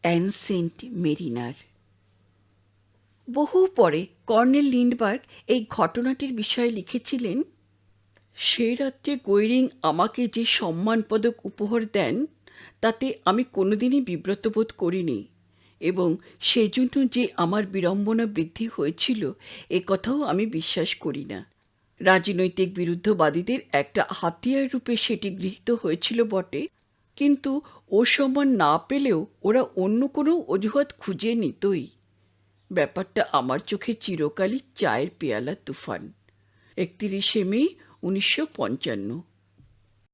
অ্যান সেন্ট মেরিনার। বহু পরে কর্নেল লিন্ডবার্গ এই ঘটনাটির বিষয়ে লিখেছিলেন, সে রাত্রে গোয়রিং আমাকে যে সম্মানপদক উপহার দেন তাতে আমি কোনোদিনই বিব্রত বোধ করিনি, এবং সেজন্য যে আমার বিড়ম্বনা বৃদ্ধি হয়েছিল এ কথাও আমি বিশ্বাস করি না। রাজনৈতিক বিরুদ্ধবাদীদের একটা হাতিয়ার রূপে সেটি গৃহীত হয়েছিল বটে, কিন্তু ও সম্মান না পেলেও ওরা অন্য কোনো অজুহাত খুঁজে নিতই। ব্যাপারটা আমার চোখে চিরকালই চায়ের পেয়ালা তুফান। 31শে মে 1955।